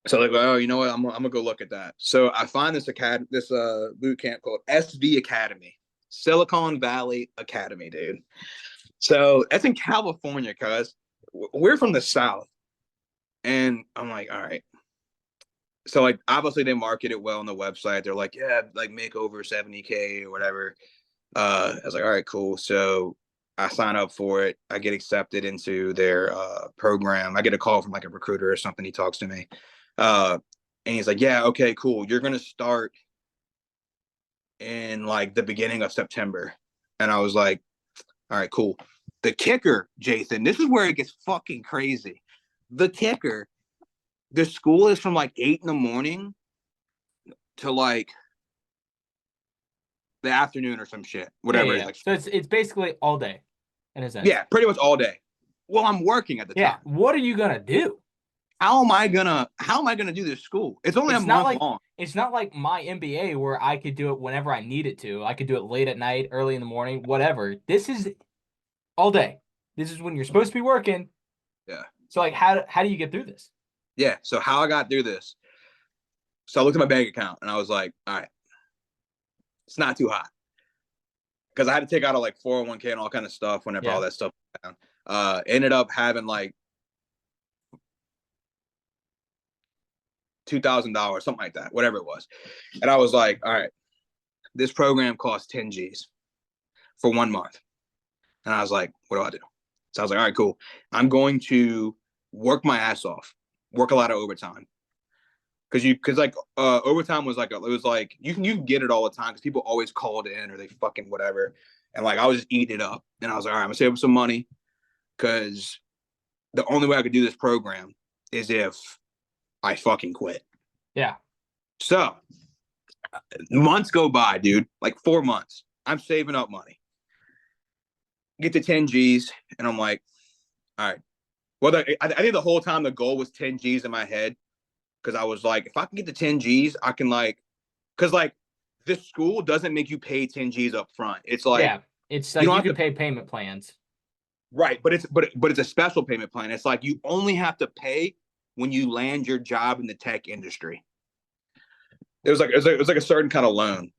So like, oh, you know what? I'm gonna go look at that. So I find this boot camp called SV Academy, Silicon Valley Academy, dude. So that's in California, cuz we're from the South, and I'm like, all right. So like, obviously they market it well on the website. They're like, yeah, like make over 70K or whatever. I was like, all right, cool. So I sign up for it. I get accepted into their program. I get a call from like a recruiter or something. He talks to me. And he's like, yeah, okay, cool. You're going to start in like the beginning of September. And I was like, all right, cool. The kicker, Jason, this is where it gets fucking crazy. The kicker, the school is from like 8 a.m. to like the afternoon or some shit, whatever. Yeah. So it's basically all day in a sense. Yeah, pretty much all day. Well, I'm working at the time. What are you gonna do? How am I gonna do this school? It's only a month long. It's not like my MBA where I could do it whenever I needed to. I could do it late at night, early in the morning, whatever. This is all day. This is when you're supposed to be working. Yeah. So like how do you get through this? Yeah. So how I got through this. So I looked at my bank account and I was like, all right, it's not too hot. Because I had to take out like 401k and all kind of stuff whenever all that stuff was down. Ended up having like $2,000, something like that, whatever it was. And I was like, all right, this program costs 10 G's for 1 month. And I was like, what do I do? So I was like, all right, cool. I'm going to work my ass off, work a lot of overtime. Because like overtime was like it was like you can get it all the time because people always called in or they fucking whatever. And like I was just eating it up. And I was like, all right, I'm gonna save up some money because the only way I could do this program is if I fucking quit. Yeah. So months go by, dude, like 4 months. I'm saving up money. Get to 10 G's, and I'm like, all right. Well, I think the whole time the goal was 10 G's in my head because I was like, if I can get to 10 G's, I can like, because like this school doesn't make you pay 10 G's up front. It's like, yeah, it's like you can pay payment plans. Right, but it's a special payment plan. It's like you only have to pay when you land your job in the tech industry. It was like a certain kind of loan.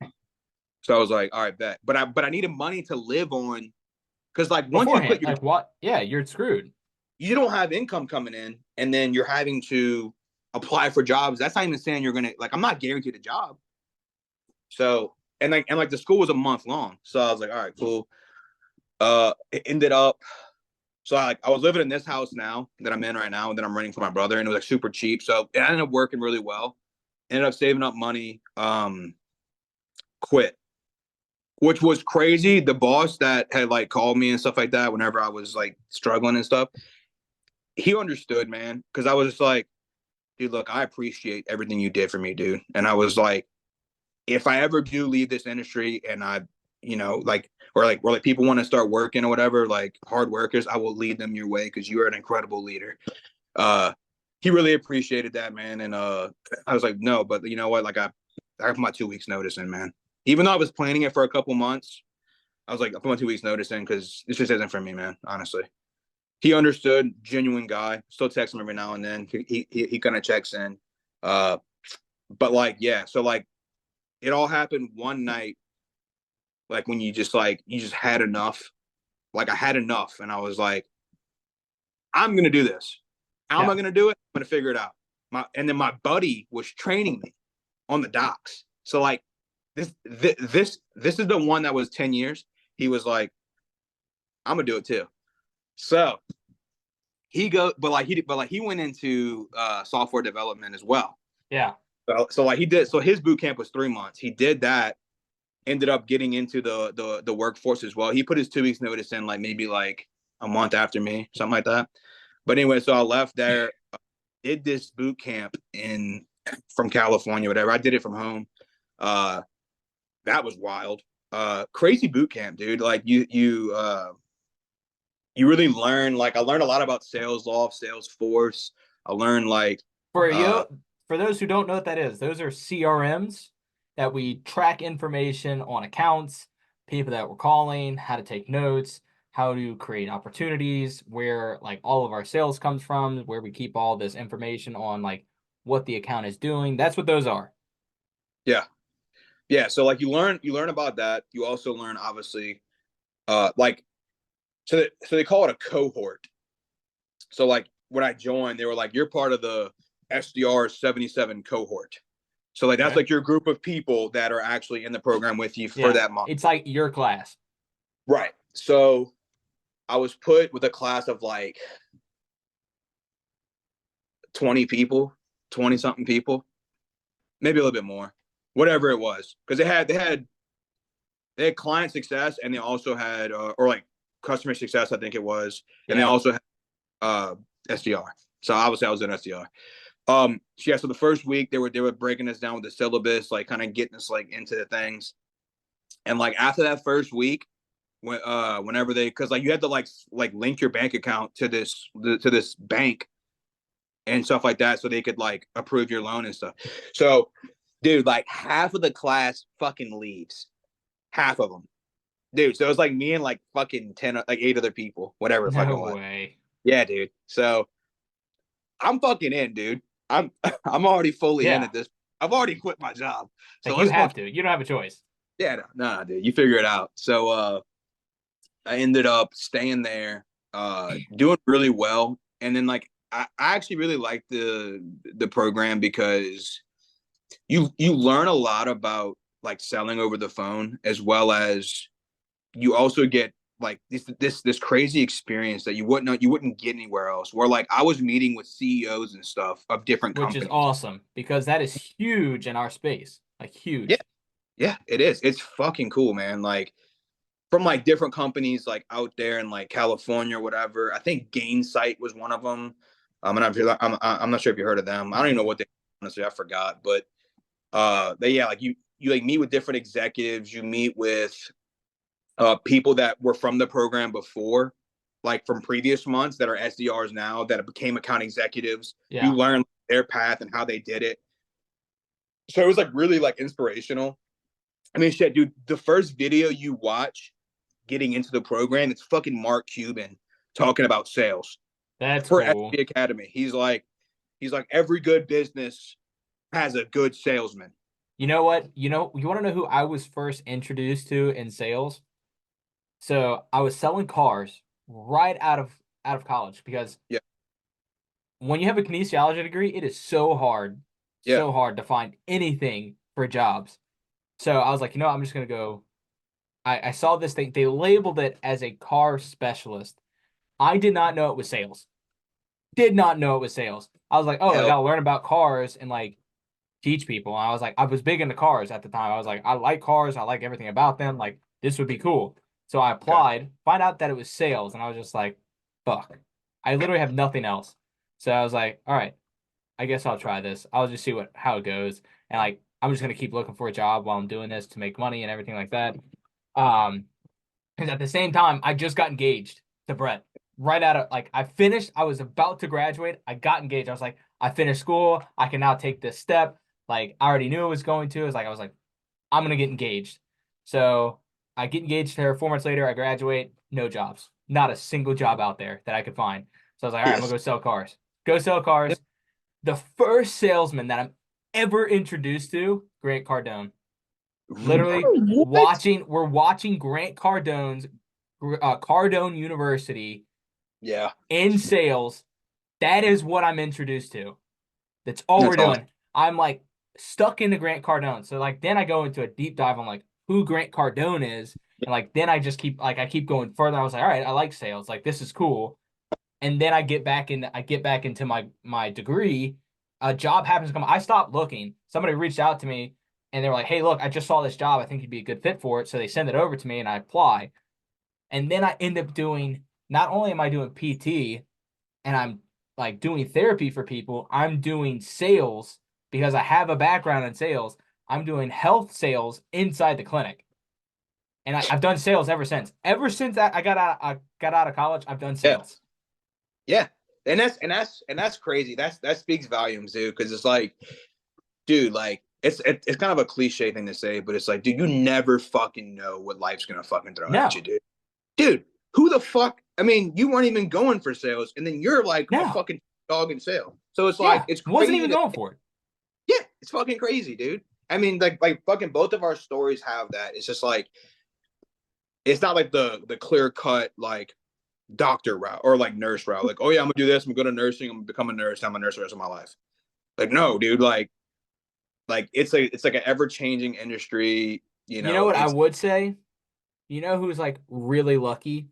So I was like, all right, bet. But I needed money to live on because like once you quit, like what? Yeah, you're screwed. You don't have income coming in, and then you're having to apply for jobs. That's not even saying you're gonna like. I'm not guaranteed a job. So and like the school was a month long. So I was like, all right, cool. It ended up. So I was living in this house now that I'm in right now, and then I'm renting for my brother, and it was like super cheap. So it ended up working really well. Ended up saving up money. Quit, which was crazy. The boss that had like called me and stuff like that whenever I was like struggling and stuff, he understood, man, because I was just like, dude, look, I appreciate everything you did for me, dude. And I was like, if I ever do leave this industry and I, like, or people want to start working or whatever, like hard workers, I will lead them your way because you are an incredible leader. He really appreciated that, man. And I was like, no, but you know what? Like I have my 2 weeks notice in, man. Even though I was planning it for a couple months, I was like, I put my 2 weeks notice in because this just isn't for me, man. Honestly, he understood, genuine guy. Still text him every now and then. He kind of checks in. But like, yeah. So like, it all happened one night. Like when you just had enough. Like I had enough, and I was like, I'm gonna do this. How am I gonna do it? I'm gonna figure it out. And then my buddy was training me on the docks. So like this is the one that was 10 years. He was like, I'm gonna do it too. So he went into software development as well. Yeah. So like he did. So his boot camp was 3 months. He did that. Ended up getting into the workforce as well. He put his 2 weeks notice in like maybe like a month after me, something like that. But anyway, so I left there, did this boot camp from California, whatever. I did it from home. That was wild. Crazy boot camp, dude. Like you really learn. Like I learned a lot about Salesloft, Salesforce. I learned like for those who don't know what that is, those are CRMs that we track information on accounts, people that we're calling, how to take notes, how to create opportunities, where like all of our sales comes from, where we keep all this information on like what the account is doing. That's what those are. Yeah. Yeah. So like you learn about that. You also learn obviously like so they call it a cohort. So like when I joined, they were like, you're part of the SDR 77 cohort. So like that's like your group of people that are actually in the program with you for that month. It's like your class. Right. So I was put with a class of like 20 people, 20 something people, maybe a little bit more, whatever it was. Because they had client success and they also had or like customer success, I think it was. And they also had SDR. So obviously I was in SDR. So the first week they were breaking us down with the syllabus, like kind of getting us like into the things. And like after that first week, whenever because like you had to like link your bank account to this bank and stuff like that so they could like approve your loan and stuff. So dude, like half of the class fucking leaves. Half of them. Dude, so it was like me and like fucking 10 like 8 other people, whatever fucking was. No way. Yeah, dude. So I'm fucking in, dude. I'm already fully in at this. I've already quit my job. So like you have to. You don't have a choice. Yeah, no, dude. You figure it out. So I ended up staying there, doing really well. And then like I actually really liked the program because you learn a lot about like selling over the phone, as well as you also get like this crazy experience that you wouldn't get anywhere else. Where like I was meeting with CEOs and stuff of different which is companies. awesome because that is huge in our space, like Yeah, huge. yeah, it is. It's fucking cool, man. Like from like different companies like out there in like California or whatever. I think Gainsight was one of them. And I'm not sure if you heard of them. I don't even know what they honestly I forgot, but they yeah like you like meet with different executives. You meet with people that were from the program before, like from previous months that are SDRs now that became account executives. You Yeah, learn their path and how they did it. So it was like really like inspirational. I mean, shit, dude, the first video you watch getting into the program, it's fucking Mark Cuban talking about sales that's for cool. SB Academy. He's like every good business has a good salesman. You know what? You want to know who I was first introduced to in sales? So I was selling cars right out of college because Yeah, when you have a kinesiology degree, it is yeah, so hard to find anything for jobs. So I was like, I'm just gonna go. I saw this thing. They labeled it as a car specialist. I did not know it was sales. Did not know it was sales. I was like, oh, I hell gotta learn about cars and like teach people. And I was like, I was big into cars at the time. I was like, I like cars. I like everything about them. Like this would be cool. So I okay. applied, find out that it was sales, and I was just like, fuck. I literally have nothing else. So I was like, all right, I guess I'll try this. I'll just see how it goes. And like I'm just gonna keep looking for a job while I'm doing this to make money and everything like that. Um, because at the same time, I just got engaged to Brett. Right out of like I was about to graduate. I got engaged. I was like, I finished school. I can now take this step. Like I already knew I was going to. I was like, I'm gonna get engaged. So I get engaged to her. 4 months later, I graduate. No jobs. Not a single job out there that I could find. So I was like, all right, I'm gonna Yes. go sell cars. Go sell cars. The first salesman that I'm ever introduced to, Grant Cardone. Literally What? we're watching Grant Cardone's Cardone University Yeah, in sales. That is what I'm introduced to. That's all we're that's awesome. doing. I'm like stuck into Grant Cardone. So like then I go into a deep dive on like who Grant Cardone is. And like then I keep going further. I was like, all right, I like sales. Like this is cool. And then I get back into my degree. A job happens to come. I stopped looking. Somebody reached out to me and they were like, hey, look, I just saw this job. I think you'd be a good fit for it. So they send it over to me and I apply. And then I end up doing, not only am I doing PT and I'm like doing therapy for people, I'm doing sales because I have a background in sales. I'm doing health sales inside the clinic. And I've done sales ever since. Ever since I got out of college, I've done Yeah, sales. yeah, and that's crazy. That speaks volumes, dude. Because it's like, dude, like it's kind of a cliche thing to say, but it's like, dude, you never fucking know what life's gonna fucking throw at you, No, dude. Dude, who the fuck? I mean, you weren't even going for sales, and then you're like a no. fucking dog in sales. So it's like Yeah. it's Wasn't crazy even to going for it. yeah, it's fucking crazy, dude. I mean, like fucking both of our stories have that. It's just like it's not like the clear cut like doctor route or like nurse route. Like, oh yeah, I'm gonna do this. I'm gonna go to nursing. I'm gonna become a nurse. I'm a nurse the rest of my life. Like, no, dude. Like it's like an ever changing industry. You You know know, what I it's would say? You know who's like really lucky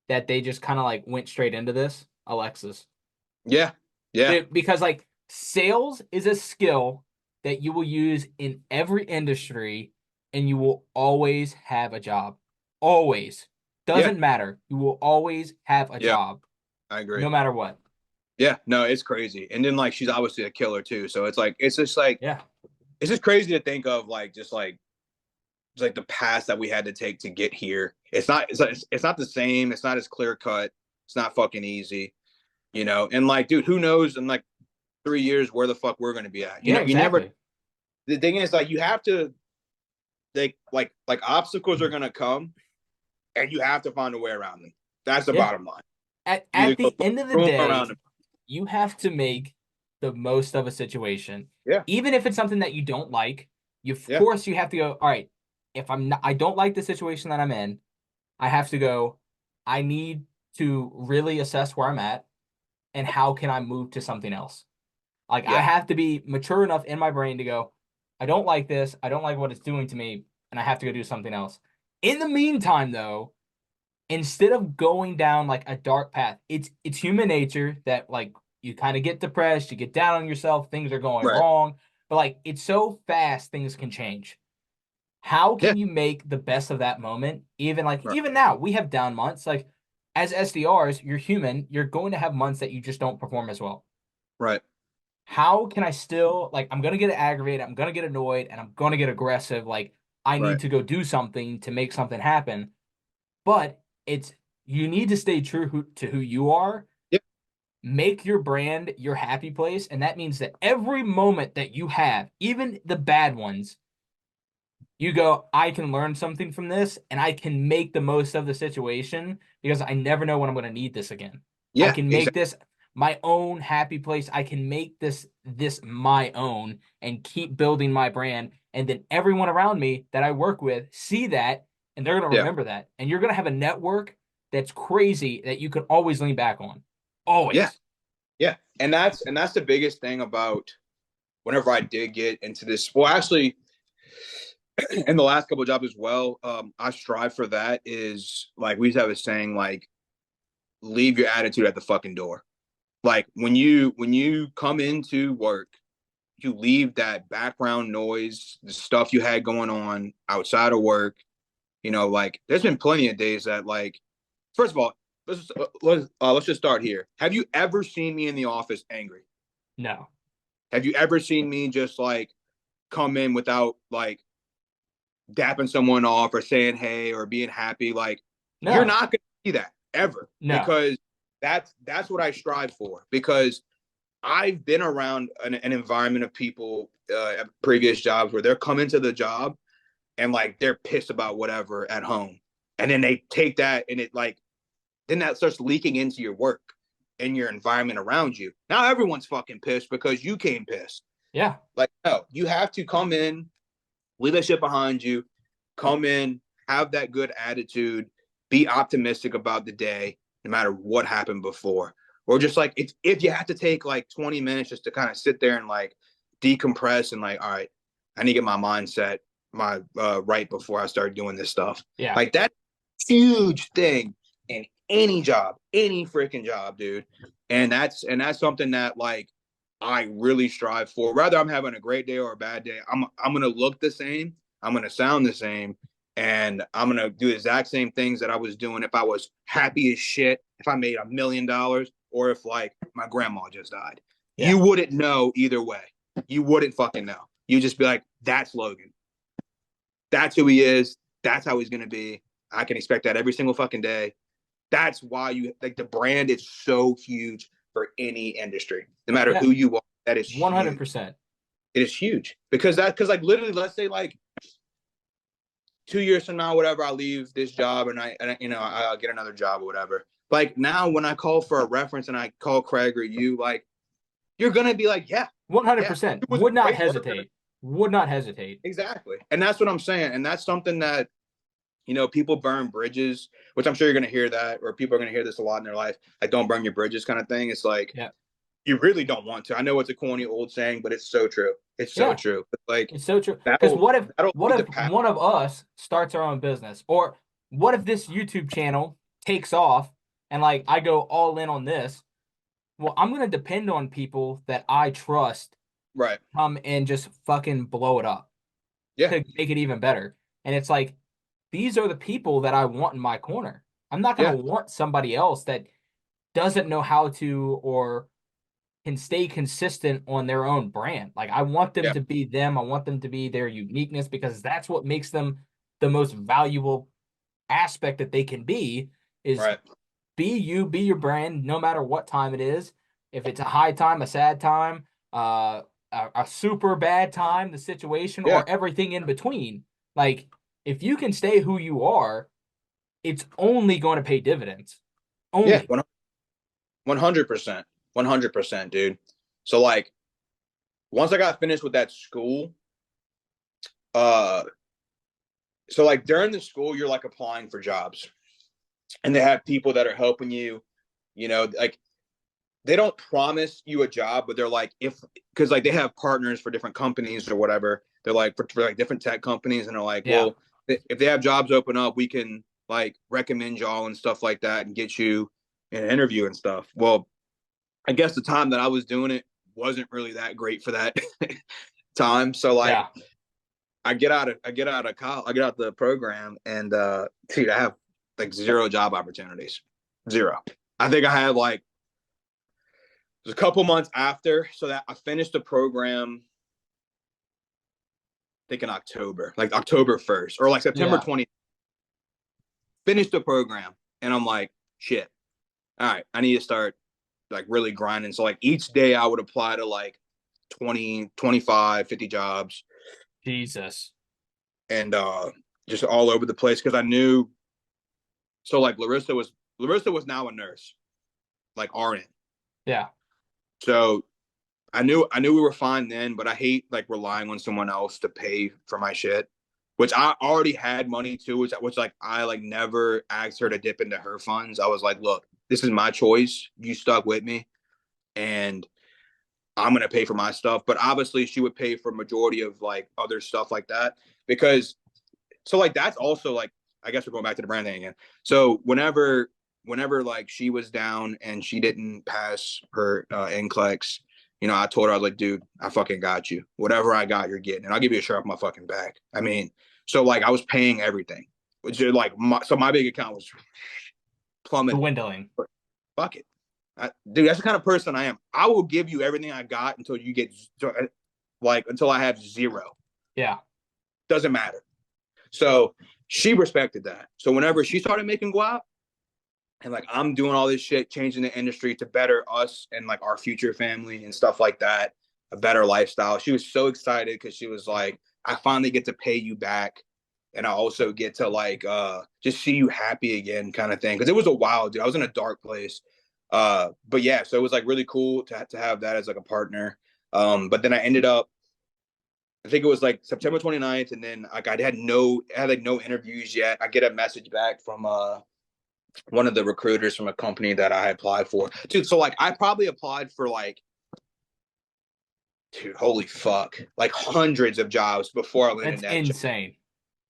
that they just kind of like went straight into this? Alexis. yeah, yeah, Because like sales is a skill that you will use in every industry and you will always have a job. Always. yeah, Doesn't matter. You will always have a yeah. job I agree. no matter what. Yeah, no, it's crazy. And then like she's obviously a killer too. So it's like it's just like Yeah. it's just crazy to think of like just like the path that we had to take to get here. It's not the same. It's not as clear cut. It's not fucking easy, you know. And like, dude, who knows in like 3 years where the fuck we're gonna be at? You Yeah, know, you never. exactly. The thing is, like, you have to. Like obstacles are gonna come, and you have to find a way around them. That's the Yeah. bottom line. You either At go the end of the through 'em or day, around them. you have to make the most of a situation. Yeah, Even if it's something that you don't like, of yeah, course you have to go, all right, if I don't like the situation that I'm in, I have to go, I need to really assess where I'm at and how can I move to something else. Like I yeah, have to be mature enough in my brain to go, I don't like this, I don't like what it's doing to me, and I have to go do something else. In the meantime, though, instead of going down like a dark path, it's human nature that like you kind of get depressed, you get down on yourself, things are going Right. wrong, but like it's so fast, things can change. How Yeah. can you make the best of that moment? Even like Right. even now, we have down months. Like as SDRs, you're human. You're going to have months that you just don't perform as well. Right. How can I still like I'm gonna get aggravated, I'm gonna get annoyed, and I'm gonna get aggressive. Like I Right. need to go do something to make something happen. But it's you need to stay true to who you are. Yep. Make your brand your happy place, and that means that every moment that you have, even the bad ones, you go, I can learn something from this and I can make the most of the situation because I never know when I'm going to need this again. I Yeah. can make Exactly. this my own happy place. I can make this my own and keep building my brand. And then everyone around me that I work with see that and they're going to Yeah. remember that. And you're going to have a network that's crazy that you can always lean back on. Always. Yeah. Yeah. And that's the biggest thing about whenever I did get into this. Well, actually, in the last couple of jobs as well, I strive for that. Is like we used to have a saying like, leave your attitude at the fucking door. Like when you come into work, you leave that background noise, the stuff you had going on outside of work. Like there's been plenty of days that like, first of all, let's just start here. Have you ever seen me in the office angry? No. Have you ever seen me just like come in without like dapping someone off or saying hey or being happy? Like you're No. not going to see that ever No. because that's what I strive for. Because I've been around an environment of people at previous jobs where they're coming to the job and like they're pissed about whatever at home, and then they take that and it like then that starts leaking into your work and your environment around you. Now everyone's fucking pissed because you came pissed. Yeah. Like no, you have to come in, leave that shit behind you, come in, have that good attitude, be optimistic about the day, no matter what happened before. Or just like if you have to take like 20 minutes just to kind of sit there and like decompress and like, all right, I need to get my mindset my right before I start doing this stuff. Yeah. Like that huge thing in any job, any freaking job, dude. And that's something that like I really strive for. Whether I'm having a great day or a bad day, I'm gonna look the same, I'm gonna sound the same, and I'm gonna do the exact same things that I was doing if I was happy as shit, if I made $1 million, or if like my grandma just died. Yeah. You wouldn't know either way. You wouldn't fucking know. You just be like, that's Logan. That's who he is. That's how he's gonna be. I can expect that every single fucking day. That's why you like the brand is so huge for any industry, no matter Yeah. who you are. That is 100%. It is huge because like literally, let's say like 2 years from now, whatever, I leave this job and I'll get another job or whatever. Like now, when I call for a reference and I call Craig or you, like you're gonna be like, yeah, 100%. was a Would not great worker. hesitate. Would not hesitate. Exactly, and that's what I'm saying, and that's something that people burn bridges, which I'm sure you're gonna hear that, or people are gonna hear this a lot in their life, like don't burn your bridges kind of thing. It's like, Yeah. you really don't want to. I know it's a corny old saying, but it's so true. It's so Yeah. true. But like It's so true. Because that'll what if lead the path. one of us starts our own business? Or what if this YouTube channel takes off and like I go all in on this? Well, I'm gonna depend on people that I trust Right. come and just fucking blow it up Yeah. to make it even better. And it's like these are the people that I want in my corner. I'm not gonna Yeah. want somebody else that doesn't know how to or can stay consistent on their own brand. Like I want them Yeah. to be them. I want them to be their uniqueness because that's what makes them the most valuable aspect that they can be is Right. be you, be your brand, no matter what time it is. If it's a high time, a sad time, a super bad time, the situation, Yeah. or everything in between. Like if you can stay who you are, it's only going to pay dividends. Only. Yeah. 100%. 100%, dude. So like once I got finished with that school, so like during the school, you're like applying for jobs. And they have people that are helping you, like they don't promise you a job, but they're like, because like they have partners for different companies or whatever. They're like for like different tech companies, and they're like, Yeah. well, if they have jobs open up, we can like recommend y'all and stuff like that and get you an interview and stuff. Well, I guess the time that I was doing it wasn't really that great for that time. So like Yeah. I get out of college, I get out the program, and dude, I have like zero job opportunities. Zero. I think I had like it was a couple months after, so that I finished the program I think in October, like October 1st or like September Yeah. 20th. Finished the program and I'm like, shit. All right, I need to start like really grinding. So like each day I would apply to like 20, 25, 50 jobs Jesus. and just all over the place because I knew. So like Larissa was now a nurse, like RN. Yeah. So I knew we were fine then, but I hate like relying on someone else to pay for my shit, which I already had money to, which like I like never asked her to dip into her funds. I was like, look, this is my choice. You stuck with me, and I'm gonna pay for my stuff. But obviously, she would pay for majority of like other stuff like that because so like that's also like I guess we're going back to the brand thing again. So whenever like she was down and she didn't pass her NCLEX, you know, I told her I was like, dude, I fucking got you. Whatever I got, you're getting, and I'll give you a shirt off my fucking back. I mean, so like I was paying everything, which is like my big account was plummeting. Dwindling. Fuck it, dude. That's the kind of person I am. I will give you everything I got until you get like until I have zero. Yeah. Doesn't matter. So she respected that. So whenever she started making guap, and like I'm doing all this shit, changing the industry to better us and like our future family and stuff like that, a better lifestyle. She was so excited because she was like, I finally get to pay you back. And I also get to like just see you happy again, kind of thing. Because it was a while, dude. I was in a dark place. But yeah, so it was like really cool to have that as like a partner. But then I ended up I think it was like September 29th, and then like I had no interviews yet. I get a message back from one of the recruiters from a company that I applied for. Dude, so like I probably applied for like dude, holy fuck. Like hundreds of jobs before I landed That's that job. insane.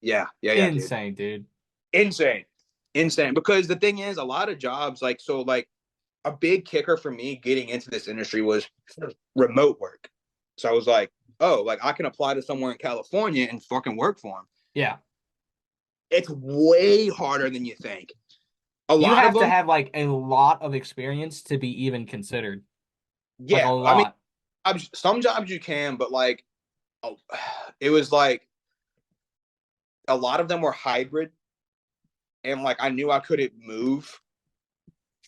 Yeah, Insane, dude. Insane. Insane. Because the thing is, a lot of jobs, like so like a big kicker for me getting into this industry was remote work. So I was like, oh, like I can apply to somewhere in California and fucking work for them. Yeah. It's way harder than you think. You have to have like a lot of experience to be even considered. Yeah, like a lot. I mean, some jobs you can, but like, it was like a lot of them were hybrid, and like I knew I couldn't move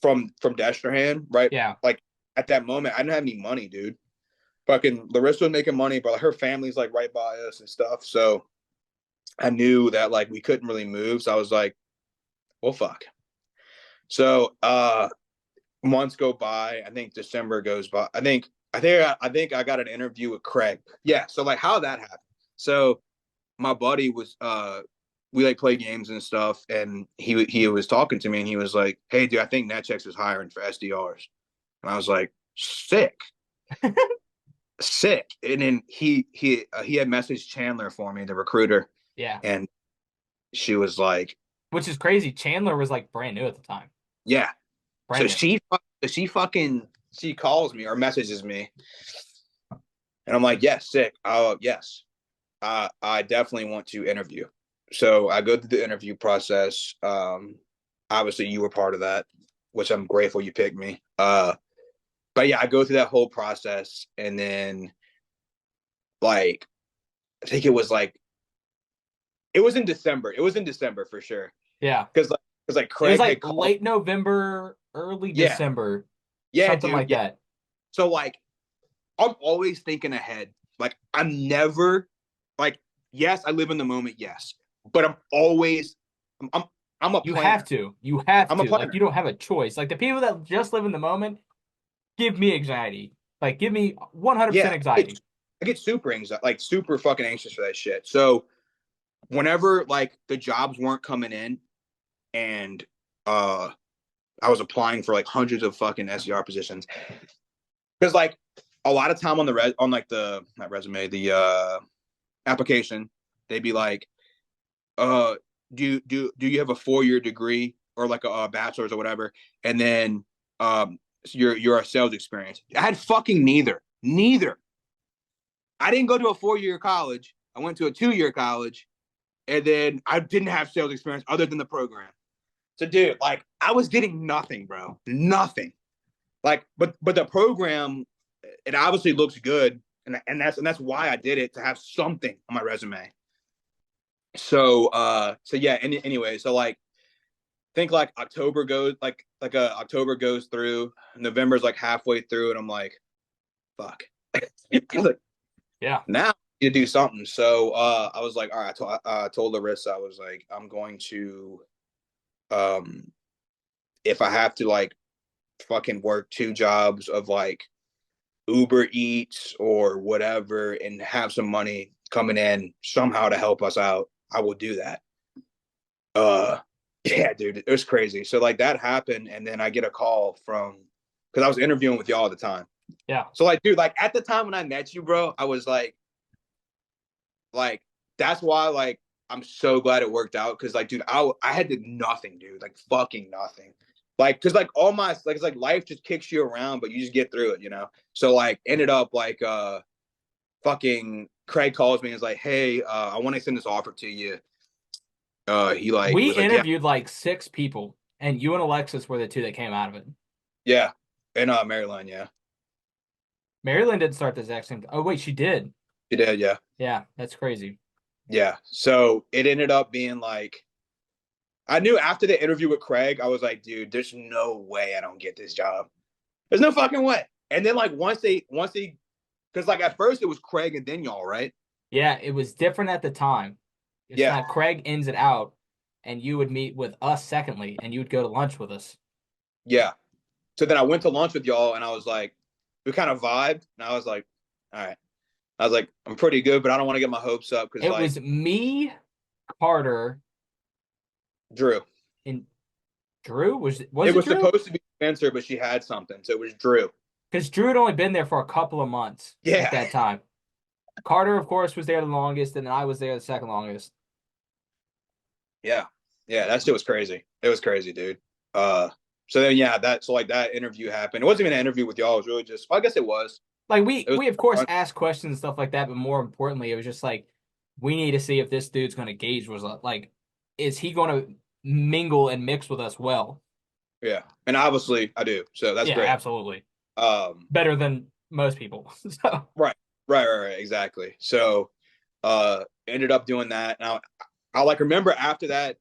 from Destrehan, right? Yeah. Like at that moment, I didn't have any money, dude. Fucking Larissa was making money, but her family's like right by us and stuff. So I knew that like we couldn't really move. So I was like, well, fuck. So months go by. I think December goes by. I think I got an interview with Craig. Yeah. So like how that happened. So my buddy was we like play games and stuff, and he was talking to me, and he was like, hey dude, I think NetChex is hiring for SDRs. And I was like, sick. Sick. And then he had messaged Chandler for me, the recruiter. Yeah. And she was like, which is crazy. Chandler was like brand new at the time. yeah. Brand So new. she calls me or messages me, and I'm like, yes, sick. Yes. I definitely want to interview. So I go through the interview process. Obviously you were part of that, which I'm grateful you picked me. But yeah, I go through that whole process, and then like I think it was in December. It was in December for sure. Yeah. Because Craig it was like late November, early December. Yeah, something dude, like that. So like I'm always thinking ahead. Like I'm never like, yes, I live in the moment, yes. But I'm always I'm a You planner. have to. You have I'm a to. planner. Like you don't have a choice. Like the people that just live in the moment give me anxiety. Like give me 100% anxiety. I get super anxiety, like super fucking anxious for that shit. So whenever like the jobs weren't coming in, and I was applying for like hundreds of fucking SDR positions, because like a lot of time on the application, they'd be like, do you have a 4-year degree or like a bachelor's or whatever, and then you're a sales experience. I had fucking neither. I didn't go to a 4-year college. I went to a 2-year college, and then I didn't have sales experience other than the program. So, dude, like, I was getting nothing, bro, nothing. Like, but the program, it obviously looks good, and that's why I did it, to have something on my resume. So yeah. Anyway, so like, think like October goes October goes through, November's like halfway through, and I'm like, fuck. Like, Yeah. now you do something. So I was like, all right. I told Larissa, I was like, I'm going to, if I have to like fucking work 2 jobs of like Uber Eats or whatever and have some money coming in somehow to help us out, I will do that. Yeah, dude, it was crazy. So like that happened, and then I get a call from, because I was interviewing with y'all at the time. Yeah. So like, dude, like at the time when I met you, bro, I was like that's why like I'm so glad it worked out, because like, dude, I had to nothing, dude, like fucking nothing. Like, because like all my like, it's like life just kicks you around, but you just get through it, you know. So like ended up like fucking Craig calls me and is like, hey, I want to send this offer to you. He like We was like, interviewed like 6 people, and you and Alexis were the 2 that came out of it. yeah, in Maryland, yeah. Maryland didn't start the exact same. Oh wait, she did. She did, yeah. Yeah, that's crazy. Yeah. So it ended up being like, I knew after the interview with Craig, I was like, dude, there's no way I don't get this job. There's no fucking way. And then like once they, because like at first it was Craig and then y'all, right? Yeah, it was different at the time. It's Yeah. not Craig ends it out, and you would meet with us secondly, and you would go to lunch with us. Yeah. So then I went to lunch with y'all, and I was like, we kind of vibed, and I was like, all right. I was like, I'm pretty good, but I don't want to get my hopes up, because It like, was me, Carter, Drew. and Drew. Was it was Drew? supposed to be Spencer, but she had something, so it was Drew. Because Drew had only been there for a couple of months at that time. Carter, of course, was there the longest, and I was there the second longest. Yeah. Yeah, that shit was crazy. It was crazy, dude. So then yeah, that interview happened. It wasn't even an interview with y'all, it was really just, well, I guess it was. Like we of course asked questions and stuff like that, but more importantly, it was just like, we need to see if this dude's gonna gauge was like, is he gonna mingle and mix with us well? Yeah. And obviously I do. So that's great. Absolutely. Better than most people. So right, exactly. So ended up doing that. Now I like remember after that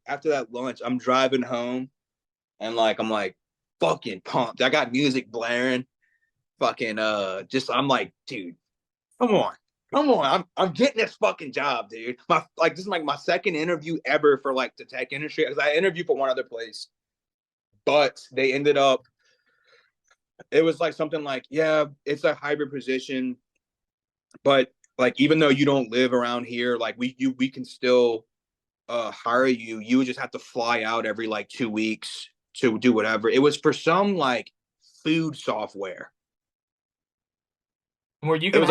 lunch, I'm driving home, and like I'm like fucking pumped. I got music blaring. Fucking just I'm like, dude, come on. I'm getting this fucking job, dude. This is like my second interview ever for like the tech industry, because I interviewed for one other place, but they ended up, it was like something like, yeah, it's a hybrid position, but like even though you don't live around here, like we can still hire you. You would just have to fly out every like 2 weeks to do whatever. It was for some like food software. were you gonna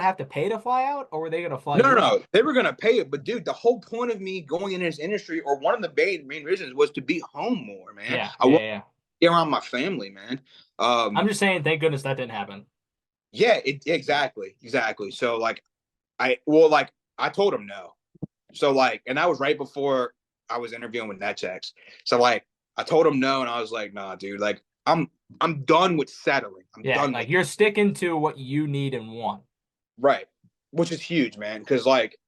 have to pay to fly out, or were they gonna fly? No. They were gonna pay it, but dude, the whole point of me going in this industry, or one of the main reasons, was to be home more, man. I want to be around my family, man. I'm just saying, thank goodness that didn't happen. Yeah, exactly. So like, I told him no. So like, and that was right before I was interviewing with NetChecks. So like, I told him no, and I was like, nah, dude, like I'm done with settling. I'm done. Like you're sticking to what you need and want. Right. Which is huge, man. Because like,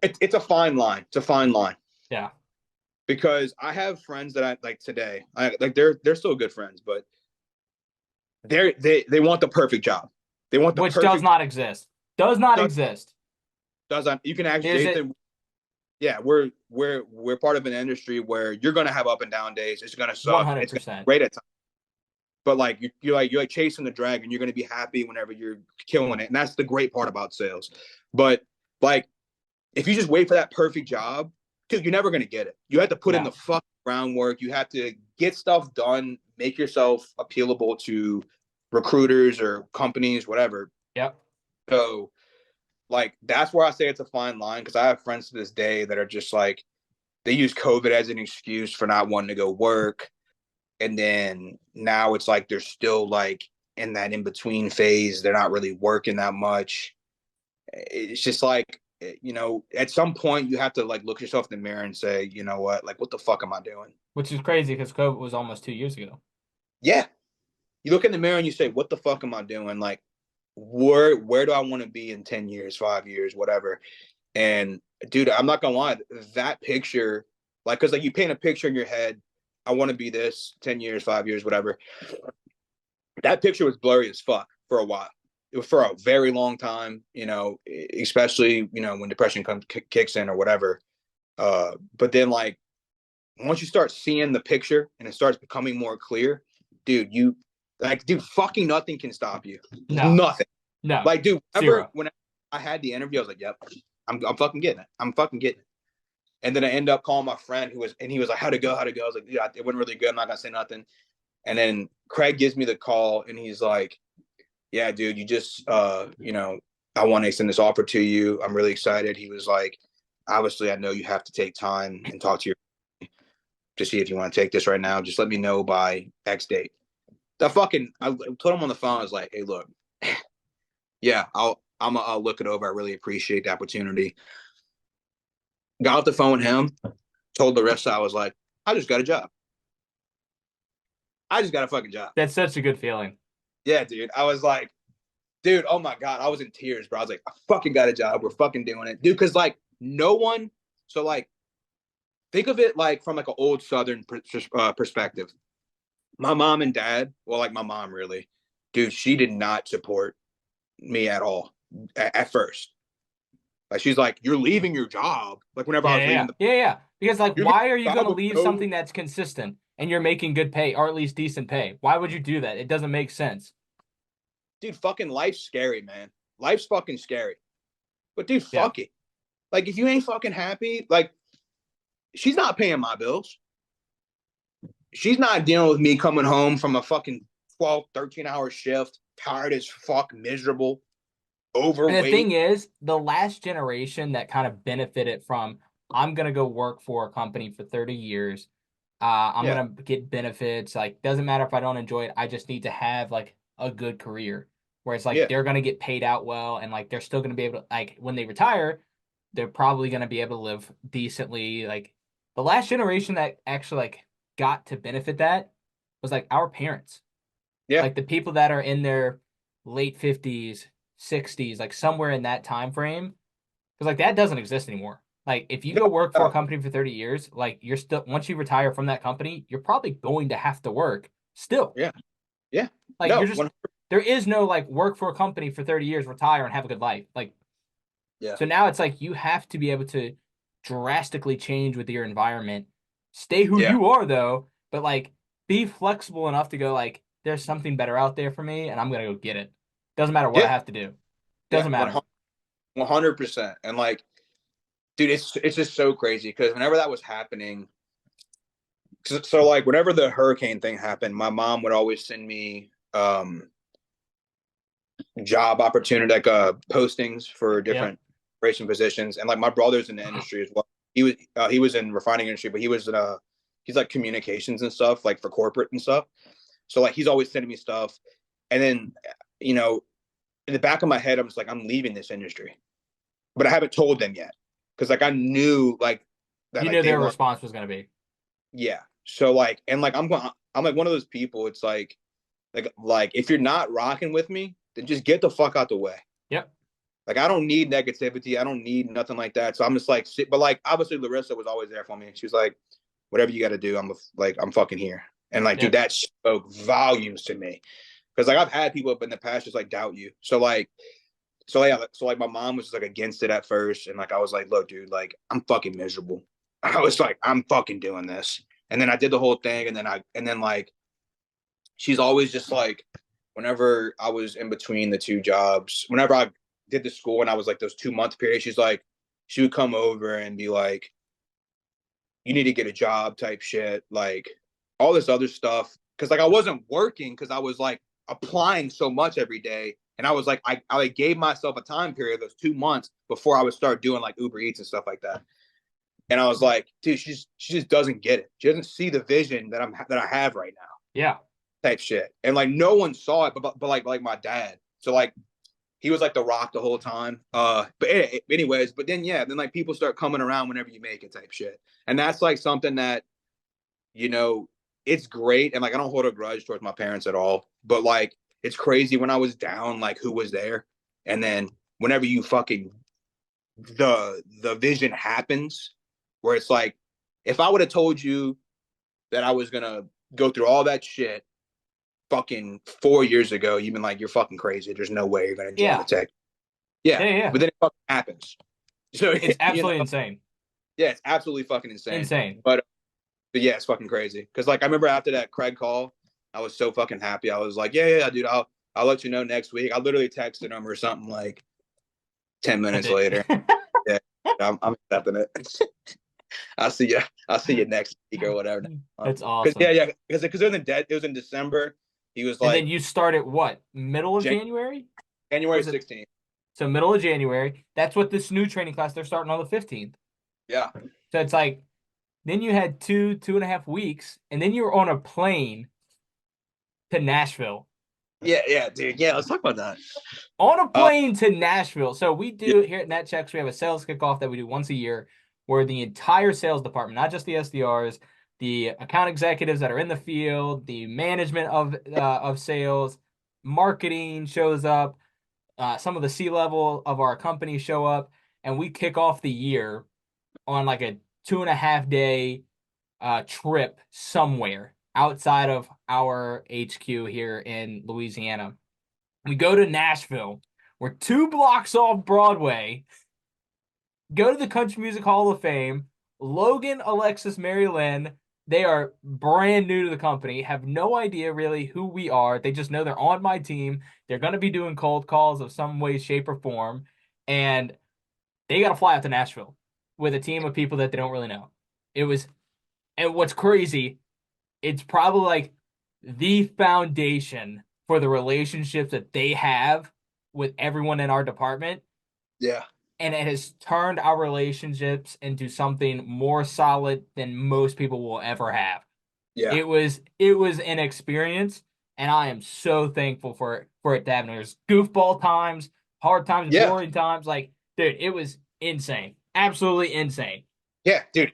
it's a fine line. It's a fine line. Yeah. Because I have friends that I like today. They're still good friends, but they want the perfect job. They want the which perfect, does not exist. Exist. Doesn't. You can actually, Jason. Yeah, we're part of an industry where you're gonna have up and down days. It's gonna suck. 100%. It's great at times. But like you're like chasing the dragon. You're gonna be happy whenever you're killing it, and that's the great part about sales. But like, if you just wait for that perfect job, dude, you're never gonna get it. You have to put in the fucking groundwork. You have to get stuff done. Make yourself appealable to recruiters or companies, whatever. Yep. So like that's where I say it's a fine line because I have friends to this day that are just like they use COVID as an excuse for not wanting to go work. And then now it's like they're still like in that in between phase. They're not really working that much. It's just like, at some point you have to like look yourself in the mirror and say, you know what, like what the fuck am I doing? Which is crazy because COVID was almost 2 years ago. Yeah. You look in the mirror and you say, what the fuck am I doing? Like, where do I want to be in 10 years, 5 years, whatever? And dude, I'm not gonna lie, that picture, like, cause like you paint a picture in your head, I want to be this 10 years, 5 years, whatever. That picture was blurry as fuck for a while. It was for a very long time, especially, when depression kicks in or whatever. But then like once you start seeing the picture and it starts becoming more clear, dude, fucking nothing can stop you. No. Nothing. No. Like, dude, Zero. when I had the interview, I was like, yep, I'm fucking getting it. I'm fucking getting it. And then I ended up calling my friend he was like, how'd it go? How'd it go? I was like, yeah, it went really good. I'm not gonna say nothing. And then Craig gives me the call and he's like, yeah, dude, you just, I want to extend this offer to you. I'm really excited. He was like, obviously, I know you have to take time and talk to your to see if you want to take this right now. Just let me know by X date. I told him on the phone. I was like, hey, look, yeah, I'll look it over. I really appreciate the opportunity. Got off the phone with him, told the rest. I was like, I just got a job. I just got a fucking job. That's such a good feeling. Yeah, dude. I was like, dude, oh my God. I was in tears, bro. I was like, I fucking got a job. We're fucking doing it. Dude, because like no one, so like, think of it like from like an old Southern perspective. My mom and dad, well, like my mom really, dude, she did not support me at all at first. Like she's like, you're leaving your job. Like whenever I was leaving yeah. Because like, why are you going to leave no... something that's consistent and you're making good pay or at least decent pay? Why would you do that? It doesn't make sense. Dude, fucking life's scary, man. Life's fucking scary. But dude, fuck it. Like if you ain't fucking happy, like she's not paying my bills. She's not dealing with me coming home from a fucking 12, 13-hour shift, tired as fuck, miserable, overweight. And the thing is, the last generation that kind of benefited from, I'm going to go work for a company for 30 years. I'm going to get benefits. Like, doesn't matter if I don't enjoy it. I just need to have like a good career where it's like they're going to get paid out well. And like, they're still going to be able to, like, when they retire, they're probably going to be able to live decently. Like, the last generation that actually like got to benefit that was like our parents. Yeah. Like the people that are in their late 50s, 60s, like somewhere in that time frame. Because like that doesn't exist anymore. Like if you go work for a company for 30 years, like you're still, once you retire from that company, you're probably going to have to work still. Yeah. Yeah. Like you're just, there is no like work for a company for 30 years, retire and have a good life. Like, yeah. So now it's like you have to be able to drastically change with your environment. Stay who you are though, but like be flexible enough to go like, there's something better out there for me and I'm going to go get it. Doesn't matter what I have to do. Doesn't matter. 100%. And like, dude, it's just so crazy because whenever that was happening, so like whenever the hurricane thing happened, my mom would always send me job opportunity, like postings for different operation positions. And like my brother's in the industry as well. He was in refining industry, but he's like communications and stuff, like for corporate and stuff. So like he's always sending me stuff. And then, in the back of my head, I'm just like, I'm leaving this industry. But I haven't told them yet. Because like I knew like that you knew their response was gonna be. Yeah. So like, and like I'm like one of those people, it's like if you're not rocking with me, then just get the fuck out the way. Yep. Like I don't need negativity. I don't need nothing like that. So I'm just like, but like obviously Larissa was always there for me. She was like, whatever you got to do, I'm fucking here. And like, dude, that spoke volumes to me. Because like I've had people up in the past just like doubt you. So like my mom was just like against it at first. And like I was like, look, dude, like I'm fucking miserable. I was like, I'm fucking doing this. And then I did the whole thing. And then like she's always just like, whenever I was in between the two jobs, whenever I did the school and I was like those 2-month periods, she would come over and be like, you need to get a job type shit, like all this other stuff. Cause like I wasn't working because I was like applying so much every day And I was like, I like gave myself a time period, those 2 months before I would start doing like Uber Eats and stuff like that. And I was like, dude, she just doesn't get it. She doesn't see the vision that I have right now, Yeah. type shit. And like no one saw it, but like my dad. So like he was like the rock the whole time. But anyways, but then then like people start coming around whenever you make it, type shit. And that's like something that, you know, it's great. And like I don't hold a grudge towards my parents at all. But like it's crazy when I was down, like who was there. And then whenever you fucking the vision happens, where it's like, if I would have told you that I was gonna go through all that shit fucking 4 years ago, you've been like, you're fucking crazy. There's no way you're gonna join the tech. Yeah. But then it fucking happens. So It's absolutely insane. Yeah, it's absolutely fucking insane. Insane. But yeah, it's fucking crazy. Because like I remember after that Craig call, I was so fucking happy. I was like, yeah, dude, I'll let you know next week. I literally texted him or something like 10 minutes later. Yeah, I'm accepting it. I'll see you next week or whatever. That's awesome. Because it was in December. He was like, and then you start at what? Middle of January? January 16th. So middle of January. That's what this new training class, they're starting on the 15th. Yeah. So it's like, then you had 2.5 weeks, and then you were on a plane to Nashville. Yeah, dude. Yeah, let's talk about that. On a plane to Nashville. So we do here at NetChecks, we have a sales kickoff that we do once a year where the entire sales department, not just the SDRs, the account executives that are in the field, the management of sales, marketing shows up, some of the C-level of our company show up, and we kick off the year on like a 2.5-day trip somewhere outside of our HQ here in Louisiana. We go to Nashville. We're 2 blocks off Broadway. Go to the Country Music Hall of Fame. Logan, Alexis, Mary Lynn, they are brand new to the company, have no idea really who we are. They just know they're on my team. They're going to be doing cold calls of some way, shape, or form. And they got to fly out to Nashville with a team of people that they don't really know. And what's crazy, it's probably like the foundation for the relationships that they have with everyone in our department. Yeah. And it has turned our relationships into something more solid than most people will ever have. Yeah. It was an experience, and I am so thankful for it to happen. There's goofball times, hard times, boring times. Like, dude, it was insane. Absolutely insane. Yeah, dude,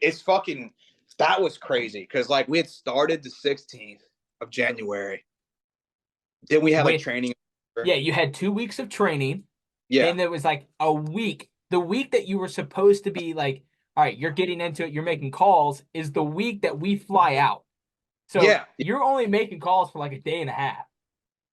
that was crazy. Because like we had started the 16th of January. Then we had like training. Yeah, you had 2 weeks of training. Yeah. And there was like a week. The week that you were supposed to be like, all right, you're getting into it, you're making calls, is the week that we fly out. So you're only making calls for like a day and a half.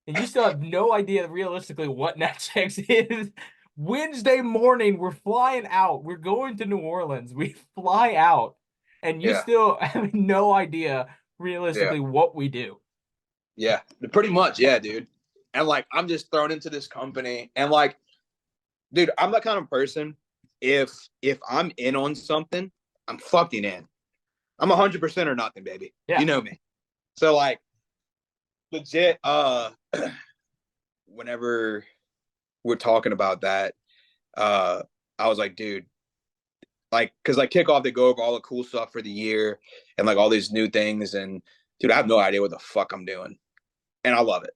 And you still have no idea realistically what NetChecks is. Wednesday morning, we're flying out. We're going to New Orleans. We fly out. And you still have no idea realistically what we do. Yeah, pretty much. Yeah, dude. And like, I'm just thrown into this company. And like, dude, I'm the kind of person, if I'm in on something, I'm fucking in. I'm 100% or nothing, baby. Yeah. You know me. So like, legit, whenever we're talking about that, I was like, dude, like, cause like kickoff, they go over all the cool stuff for the year and like all these new things. And dude, I have no idea what the fuck I'm doing. And I love it.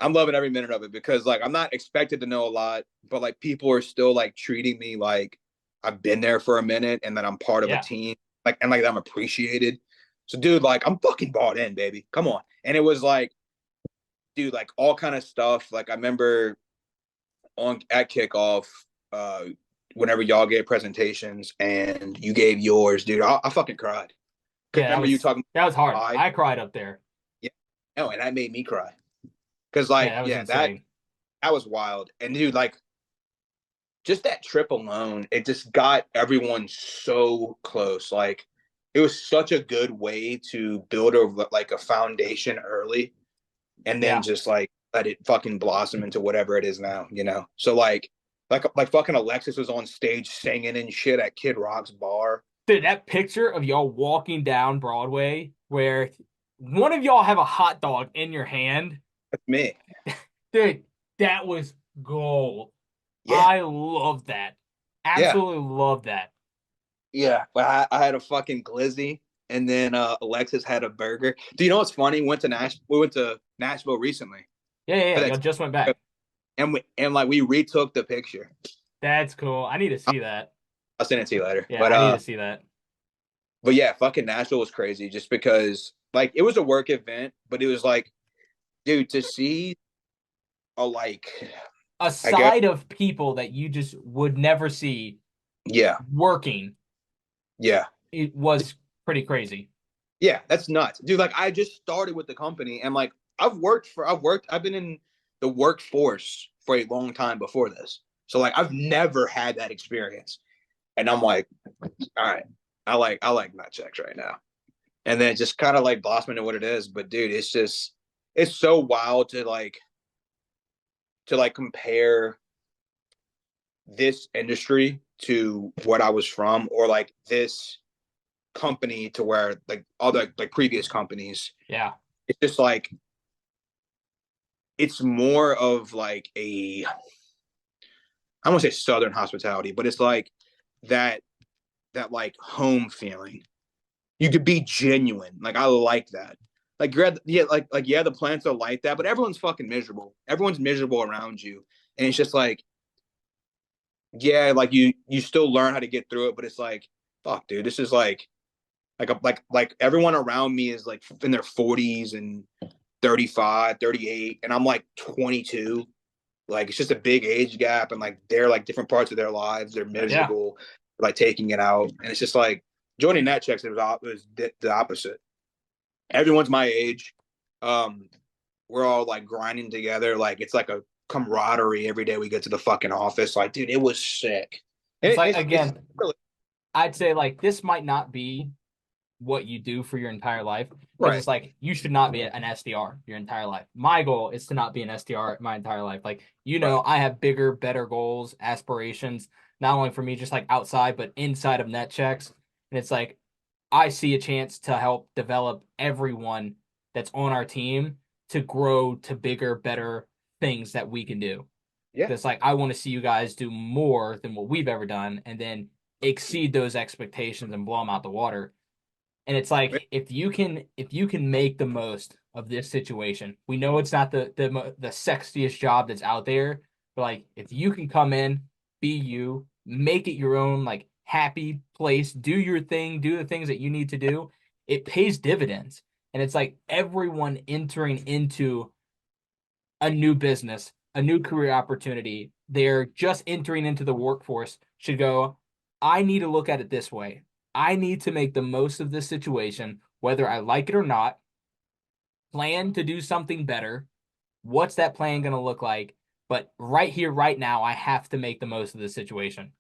I'm loving every minute of it because like I'm not expected to know a lot, but like people are still like treating me like I've been there for a minute and that I'm part of a team, like, and like I'm appreciated. So dude, like I'm fucking bought in, baby. Come on. And it was like, dude, like all kind of stuff. Like I remember at kickoff, whenever y'all gave presentations and you gave yours, dude, I fucking cried. Yeah, remember you talking? That was hard. I cried up there. Yeah, no, and that made me cry. Cause like, that was wild. And dude, like just that trip alone, it just got everyone so close. Like it was such a good way to build a foundation early and then just like let it fucking blossom into whatever it is now, you know? So like fucking Alexis was on stage singing and shit at Kid Rock's bar. Dude, that picture of y'all walking down Broadway where one of y'all have a hot dog in your hand. That's me. Dude, that was gold. Yeah. I love that. Absolutely love that. Yeah, but I had a fucking glizzy, and then Alexis had a burger. Do you know what's funny? We went to Nashville recently Yeah. for that, Y'all just went back. and we retook the picture. That's cool. I need to see that. I'll send it to you later. Yeah, I need to see that. But yeah, fucking Nashville was crazy just because like it was a work event, but it was like, dude, to see a side of people that you just would never see working. Yeah. It was pretty crazy. Yeah, that's nuts. Dude, like I just started with the company and like I've been in the workforce for a long time before this. So like I've never had that experience. And I'm like, all right, I like nut checks right now. And then it just kind of like blossomed into what it is. But dude, it's so wild to compare this industry to what I was from, or like this company to where like all the like previous companies. Yeah. It's just like it's more of like I don't want to say Southern hospitality, but it's like that like home feeling. You could be genuine. Like I like that. Like the plants are like that, but everyone's fucking miserable. Everyone's miserable around you, and it's just like, yeah, like you still learn how to get through it, but it's like, fuck, dude, this is like everyone around me is like in their 40s and 35, 38, and I'm like 22. Like it's just a big age gap, and like they're like different parts of their lives. They're miserable, like taking it out, and it's just like joining that checks. It was the opposite. Everyone's my age. We're all like grinding together. Like it's like a camaraderie every day we get to the fucking office. Like, dude, it was sick. It's like again, I'd say like this might not be what you do for your entire life. Right. It's like you should not be an SDR your entire life. My goal is to not be an SDR my entire life. Like, I have bigger, better goals, aspirations, not only for me just like outside, but inside of net checks. And it's like I see a chance to help develop everyone that's on our team to grow to bigger, better things that we can do. Yeah. It's like I want to see you guys do more than what we've ever done and then exceed those expectations and blow them out the water. And it's like if you can make the most of this situation, we know it's not the sexiest job that's out there, but like if you can come in, be you, make it your own like happy place, do your thing, do the things that you need to do, it pays dividends. And it's like everyone entering into a new business, a new career opportunity, they're just entering into the workforce should go, I need to look at it this way. I need to make the most of this situation, whether I like it or not, plan to do something better. What's that plan going to look like? But right here, right now, I have to make the most of this situation.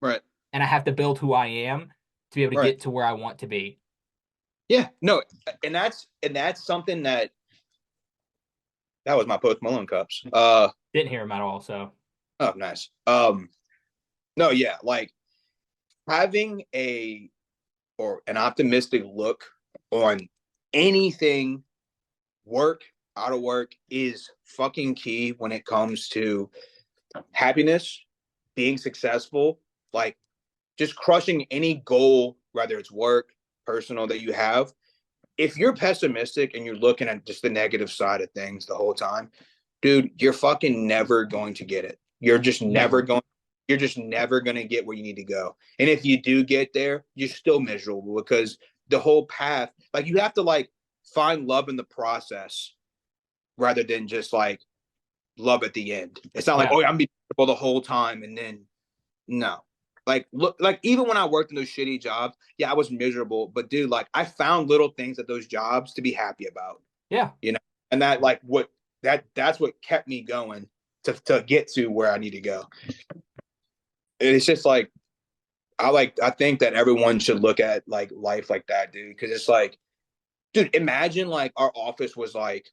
Right. And I have to build who I am to be able to get to where I want to be. Yeah, no, and that's something that was my Post Malone cups. Didn't hear him at all, so. Oh, nice. No, yeah, like having an optimistic look on anything, work, out of work, is fucking key when it comes to happiness, being successful, like just crushing any goal, whether it's work, personal, that you have. If you're pessimistic and you're looking at just the negative side of things the whole time, dude, you're fucking never going to get it. You're just never going to get where you need to go. And if you do get there, you're still miserable because the whole path, like you have to like find love in the process rather than just like love at the end. It's not like, oh, I'm miserable the whole time. And then no, like, look, like even when I worked in those shitty jobs, yeah, I was miserable, but dude, like I found little things at those jobs to be happy about. Yeah. And that like that's what kept me going to get to where I need to go. It's just like I think that everyone should look at like life like that, dude, because it's like, dude, imagine like our office was like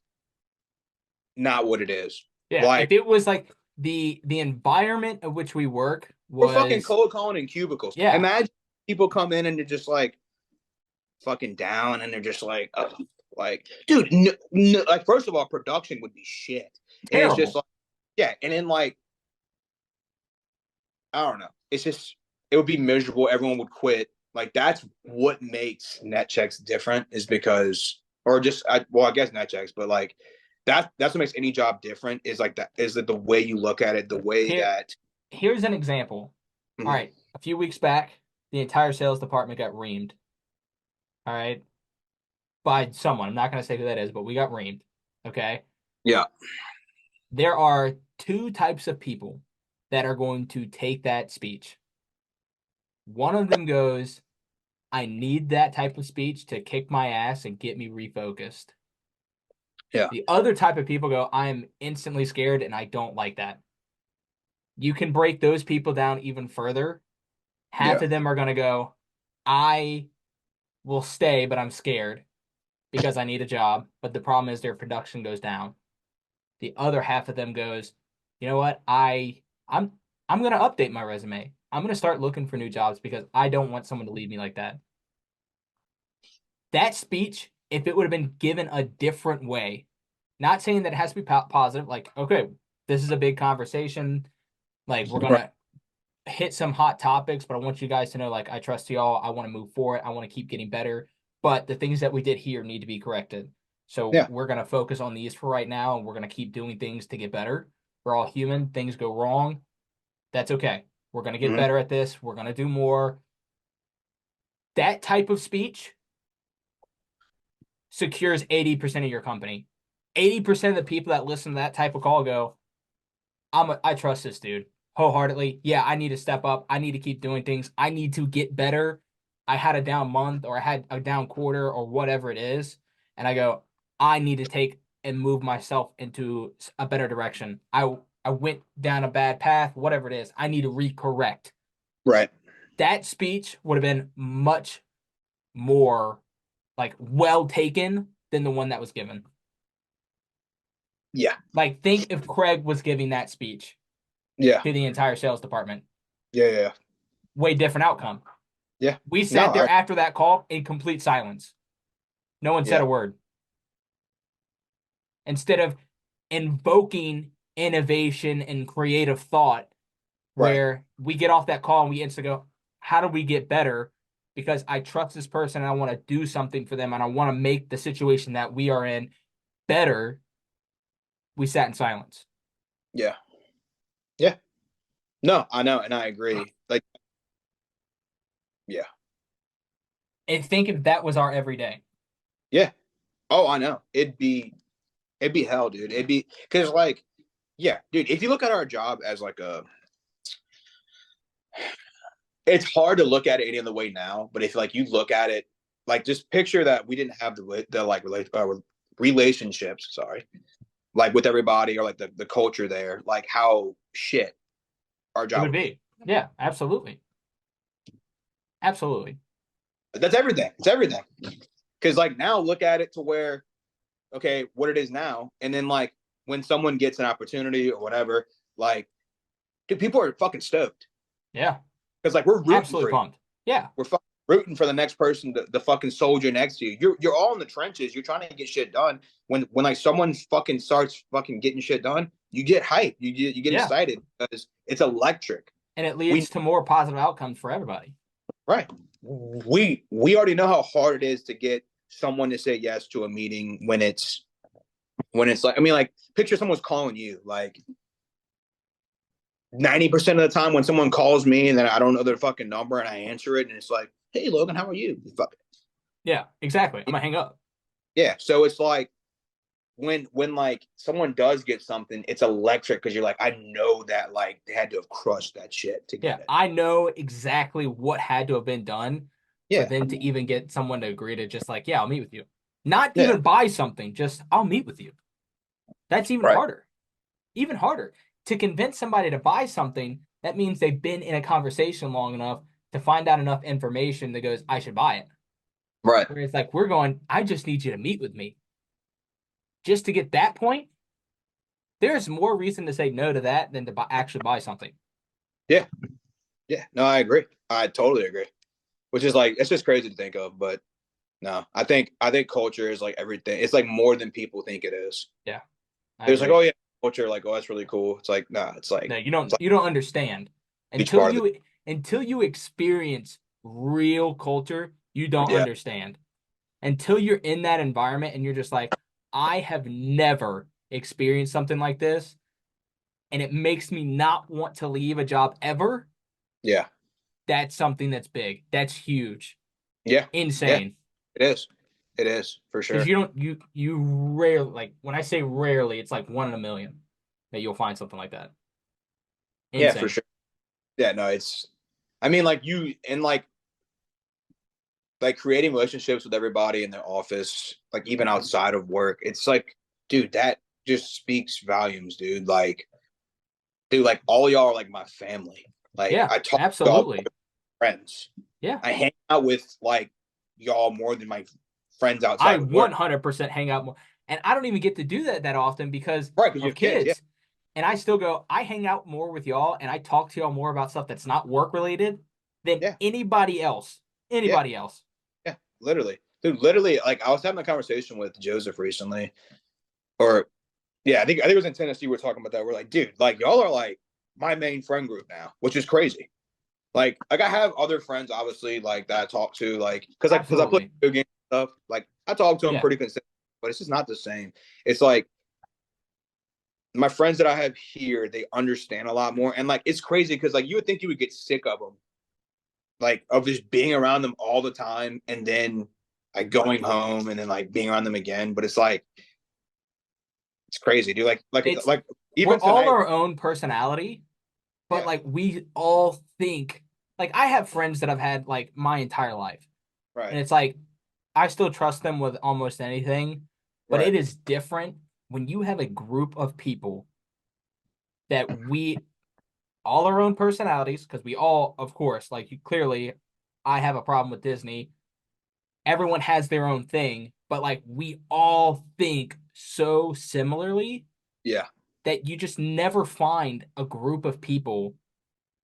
not what it is. Yeah, like, if it was like the environment of which we work was we're fucking cold calling in cubicles. Yeah, imagine people come in and they're just like fucking down and they're just like, like, dude, no, like first of all, production would be shit. And it's just like, Yeah, and then like I don't know. It's just it would be miserable. Everyone would quit. Like that's what makes net checks different is because, or just I guess net checks, but like that's what makes any job different is like that is that the way you look at it, the way Here, that. here's an example. Mhm. All right, a few weeks back, the entire sales department got reamed. All right, by someone. I'm not going to say who that is, but we got reamed. Okay. Yeah. There are two types of people that are going to take that speech. One of them goes, I need that type of speech to kick my ass and get me refocused. Yeah. The other type of people go, I am instantly scared and I don't like that. You can break those people down even further. Half Yeah. of them are going to go, I will stay, but I'm scared because I need a job. But the problem is their production goes down. The other half of them goes, you know what? I'm going to update my resume. I'm going to start looking for new jobs because I don't want someone to leave me like that. That speech, if it would have been given a different way, not saying that it has to be positive, like, okay, this is a big conversation. Like, we're going to hit some hot topics, but I want you guys to know, like, I trust y'all. I want to move forward. I want to keep getting better. But the things that we did here need to be corrected. So Yeah. we're going to focus on these for right now, and we're going to keep doing things to get better. We're all human. Things go wrong. That's okay. We're going to get better at this. We're going to do more. That type of speech secures 80% of your company. 80% of the people that listen to that type of call go, I trust this dude wholeheartedly. Yeah, I need to step up. I need to keep doing things. I need to get better. I had a down month or I had a down quarter or whatever it is. And I go, I need to take and move myself into a better direction. I went down a bad path, whatever it is. I need to recorrect. Right. That speech would have been much more like well taken than the one that was given. Yeah. Like, think if Craig was giving that speech Yeah. to the entire sales department. Yeah. Way different outcome. Yeah. We sat there after that call in complete silence. No one said a word. Instead of invoking innovation and creative thought, where we get off that call and we instantly go, how do we get better? Because I trust this person and I want to do something for them and I want to make the situation that we are in better. We sat in silence. Yeah. Yeah. No, I know, and I agree. Like, yeah. And think if that was our everyday. Yeah. Oh, I know. It'd be hell, dude. It'd be because like, yeah, dude, if you look at our job as like it's hard to look at it any other way now, but if like you look at it, like just picture that we didn't have the like relationships, sorry, like with everybody or like the culture there, like how shit our It job would be. Yeah, absolutely. Absolutely. That's everything. It's everything. Because like now look at it to where, okay, what it is now, and then like when someone gets an opportunity or whatever, like, dude, people are fucking stoked. Yeah. Because like we're rooting absolutely for pumped. Yeah. We're fucking rooting for the next person, the fucking soldier next to you. You're all in the trenches. You're trying to get shit done. When like someone fucking starts fucking getting shit done, you get hyped. You get excited because it's electric. And it leads to more positive outcomes for everybody. Right. We already know how hard it is to get someone to say yes to a meeting when it's like, I mean, like picture someone's calling you like 90% of the time when someone calls me and then I don't know their fucking number and I answer it and it's like, hey Logan, how are you? Fuck it. Yeah, exactly. I'm gonna hang up. Yeah. So it's like when like someone does get something, it's electric because you're like, I know that like they had to have crushed that shit to get it. I know exactly what had to have been done for Yeah. them to even get someone to agree to just like, yeah, I'll meet with you. Not even buy something, just I'll meet with you. That's even harder. Even harder. To convince somebody to buy something, that means they've been in a conversation long enough to find out enough information that goes, I should buy it. Right. Where it's like, we're going, I just need you to meet with me. Just to get that point, there's more reason to say no to that than to actually buy something. Yeah. Yeah. No, I agree. I totally agree. Which is like, it's just crazy to think of, but no, I think culture is like everything. It's like more than people think it is. Yeah. There's like, oh yeah, culture, like, oh, that's really cool. It's like, nah, it's like No, it's like you don't understand each until part of it. until you experience real culture, you don't Yeah, understand. Until you're in that environment and you're just like, I have never experienced something like this, and it makes me not want to leave a job ever. yeah, That's something that's big. That's huge. yeah, yeah. Insane. It is for Because sure. you rarely, like, when I say rarely, it's like 1 in a million that you'll find something like that. Yeah, for Insane. sure. Yeah, no, it's. I mean, like you and like creating relationships with everybody in the office, like even outside of work. It's like, dude, that just speaks volumes, dude. Like, dude, like all y'all are like my family. Like Yeah, I talk to y'all more absolutely. than friends. Yeah. I hang out with like y'all more than my friends I outside of work. 100% hang out more. And I don't even get to do that often because Right, because you of have kids. Yeah, kids. And I still go, I hang out more with y'all and I talk to y'all more about stuff that's not work related than yeah, anybody else. yeah, Anybody else. yeah. Literally, dude. Literally, like I was having a conversation with Joseph recently, or yeah, I think it was in Tennessee. We were talking about that. We're like, dude, like y'all are like my main friend group now, which is crazy. Like I have other friends, obviously, like that I talk to, like because I play Absolutely. video game stuff. Like I talk to them Yeah. pretty consistently, but it's just not the same. It's like my friends that I have here, they understand a lot more, and like it's crazy because like you would think you would get sick of them, like of just being around them all the time, and then like going home and then like being around them again. But it's like it's crazy, dude. It's Like we're even all tonight, our own personality, but yeah, like we all think like I have friends that I've had like my entire life. And right, it's like I still trust them with almost anything, but right, it is different when you have a group of people that we all our own personalities, because we all, of course, like you clearly, I have a problem with Disney. Everyone has their own thing, but like we all think so similarly yeah, that you just never find a group of people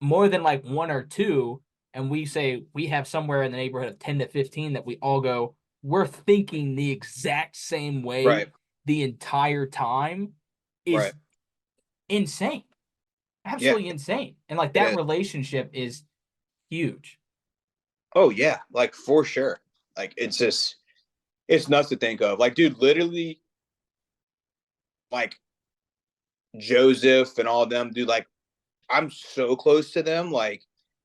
more than like one or two. And we say we have somewhere in the neighborhood of 10 to 15 that we all go, we're thinking the exact same way right, the entire time right, is insane. yeah, Absolutely insane. And like it that is. relationship is huge. Oh yeah, like for sure. Like it's just it's nuts to think of. Like, dude, literally, like Joseph and all of them, dude. Like, I'm so close to them. Like,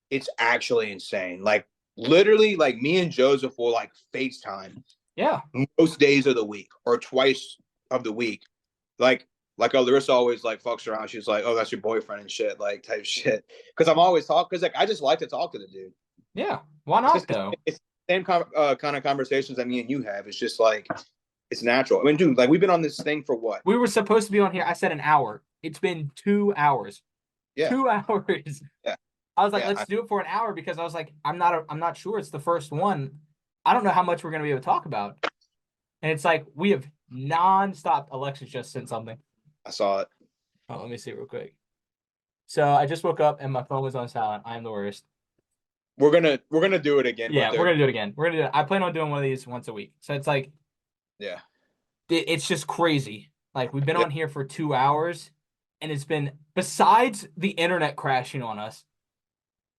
it's actually insane. Like, literally, like me and Joseph will like FaceTime Yeah. most days of the week or twice of the week. Like, Larissa always like fucks around. She's like, "Oh, that's your boyfriend and shit," like type shit. Because I'm always talking. Because like I just like to talk to the dude. Yeah. Why It's not just though? it's the same kind of conversations that me and you have. It's just like it's natural. I mean, dude, like we've been on this thing for what? We were supposed to be on here. I said an hour. It's been 2 hours. Yeah, 2 hours. yeah, I was like, yeah, let's do it for an hour because I was like, I'm not sure it's the first one. I don't know how much we're gonna be able to talk about. And it's like we have nonstop. Alexis just sent something. I saw it. Oh, let me see real quick. So I just woke up and my phone was on silent. I am the worst. We're gonna do it again, but Yeah, we're they're gonna do it again. We're gonna do it. I plan on doing one of these once a week. So it's like yeah, it's just crazy. Like we've been yeah, on here for 2 hours, and it's been besides the internet crashing on us,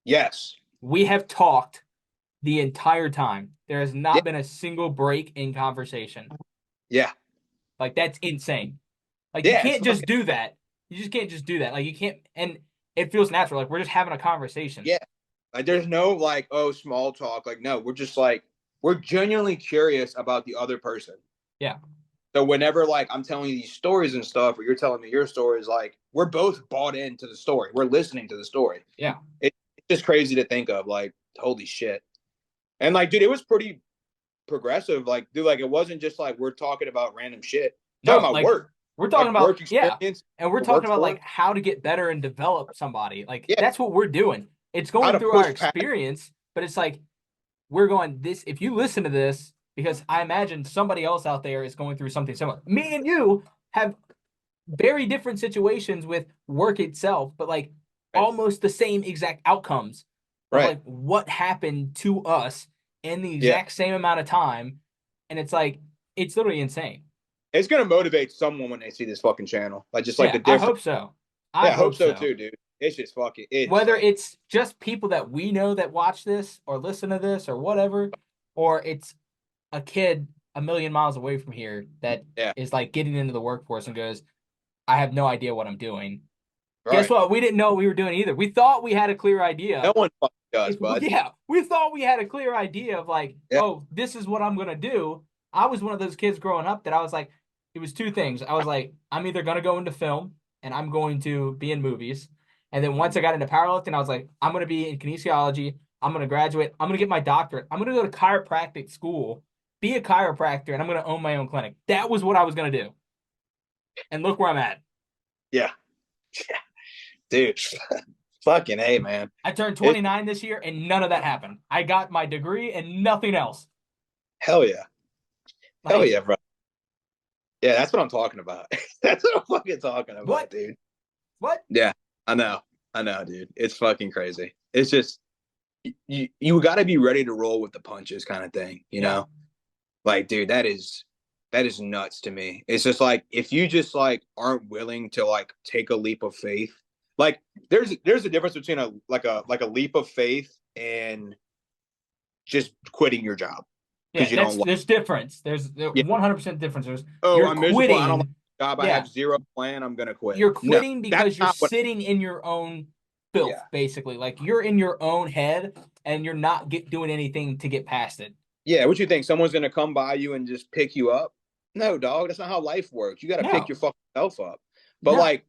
yes, we have talked the entire time. There has yeah, not been a single break in conversation. yeah, Like that's insane. Like you yeah. It's can't just fucking do that. You just can't just do that. Like you can't, and it feels natural. Like we're just having a conversation. yeah. Like there's no like oh small talk. Like no, we're just like we're genuinely curious about the other person. Yeah. So whenever like I'm telling you these stories and stuff, or you're telling me your stories, like we're both bought into the story. We're listening to the story. Yeah. It's just crazy to think of. Like holy shit. And like, dude, it was pretty progressive. Like, dude, like it wasn't just like we're talking about random shit. We're talking No, about like work, we're talking like about, work yeah. experience, And we're talking work about story. like how to get better and develop somebody. Like Yeah, that's what we're doing. It's how going to through our push past. experience, but it's like we're going this if you listen to this, because I imagine somebody else out there is going through something similar. Me and you have very different situations with work itself, but like Right, almost the same exact outcomes of right. like what happened to us in the Yeah, exact same amount of time. And it's like, it's literally insane. It's gonna motivate someone when they see this fucking channel. Like just like the I difference. hope so. I hope so too, dude. It's just fucking Whether it's just people that we know that watch this or listen to this or whatever, or it's a kid a million miles away from here that is like getting into the workforce and goes, I have no idea what I'm doing. Guess what? We didn't know what we were doing either. We thought we had a clear idea. No one fucking does, bud. Yeah, we thought we had a clear idea of like, oh, this is what I'm gonna do. I was one of those kids growing up that I was like, it was two things. I was like, I'm either gonna go into film and I'm going to be in movies. And then once I got into powerlifting, I was like, I'm gonna be in kinesiology. I'm gonna graduate. I'm gonna get my doctorate. I'm gonna go to chiropractic school, be a chiropractor, and I'm gonna own my own clinic. That was what I was gonna do. And look where I'm at. Yeah. Dude. Fucking A, man. I turned 29 this year, and none of that happened. I got my degree and nothing else. Hell yeah. Hell yeah, bro. Yeah, that's what I'm talking about. That's what I'm fucking talking about, dude. What? Yeah, I know, dude. It's fucking crazy. It's just you got to be ready to roll with the punches, kind of thing. You know, like, dude, that is nuts to me. It's just like if you just like aren't willing to like take a leap of faith. Like there's a difference between a leap of faith and just quitting your job because you don't. There's difference. There's 100% difference. There's I'm miserable. I don't like the job. I have zero plan. I'm gonna quit. You're quitting because you're sitting in your own filth, basically. Like you're in your own head and you're not doing anything to get past it. Yeah, what you think? Someone's gonna come by you and just pick you up? No, dog. That's not how life works. You got to pick your fucking self up. But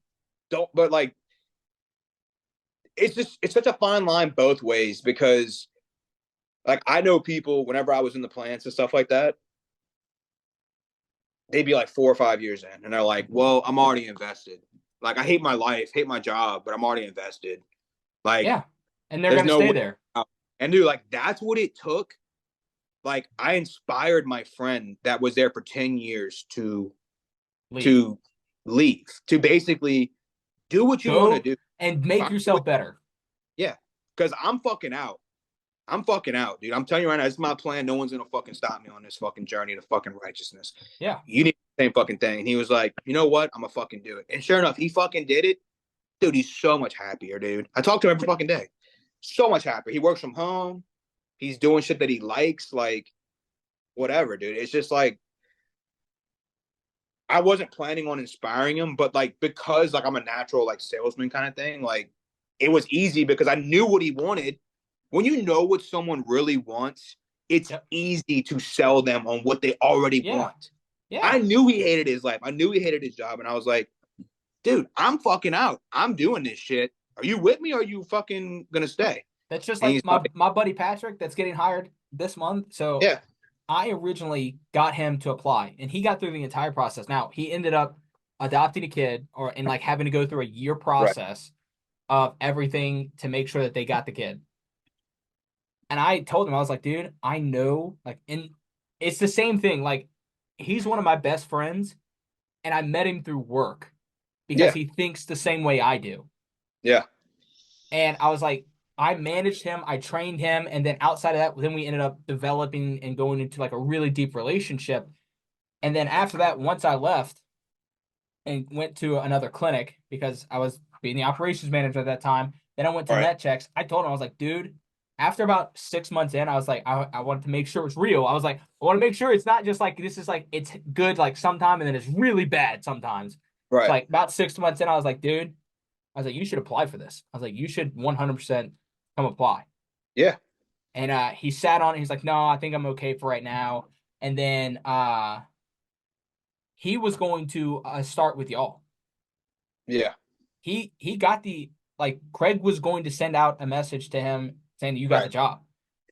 it's such a fine line both ways because like I know people whenever I was in the plants and stuff like that, they'd be like 4 or 5 years in and they're like, well, I'm already invested. Like I hate my life, hate my job, but I'm already invested. Like, and they're going to stay there. And dude, like that's what it took. Like I inspired my friend that was there for 10 years to leave, to basically do what you want to do. And make yourself better. Yeah. Because I'm fucking out, dude. I'm telling you right now, this is my plan. No one's going to fucking stop me on this fucking journey to fucking righteousness. Yeah. You need the same fucking thing. And he was like, you know what? I'm going to fucking do it. And sure enough, he fucking did it. Dude, he's so much happier, dude. I talk to him every fucking day. So much happier. He works from home. He's doing shit that he likes. Like, whatever, dude. It's just like, I wasn't planning on inspiring him, but like because like I'm a natural like salesman kind of thing, like it was easy because I knew what he wanted. When you know what someone really wants, it's easy to sell them on what they already want. Yeah. I knew he hated his life. I knew he hated his job. And I was like, dude, I'm fucking out. I'm doing this shit. Are you with me or are you fucking gonna stay? That's just like my buddy Patrick that's getting hired this month. So I originally got him to apply, and he got through the entire process. Now, he ended up adopting a kid and like having to go through a year process of everything to make sure that they got the kid. And I told him, I was like, dude, I know, like, and it's the same thing. Like, he's one of my best friends, and I met him through work because he thinks the same way I do. Yeah. And I was like, I managed him, I trained him, and then outside of that, then we ended up developing and going into like a really deep relationship. And then after that, once I left and went to another clinic because I was being the operations manager at that time, then I went to Net Checks. I told him, I was like, dude, after about 6 months in, I was like, I wanted to make sure it's real. I was like, I want to make sure it's not just like, this is like, it's good like sometime and then it's really bad sometimes. Right. So like about 6 months in, I was like, dude, I was like, you should apply for this. I was like, you should 100% come apply. Yeah. And he sat on it. He's like, no, I think I'm okay for right now. And then he was going to start with y'all. Yeah. He got like Craig was going to send out a message to him saying you got the job.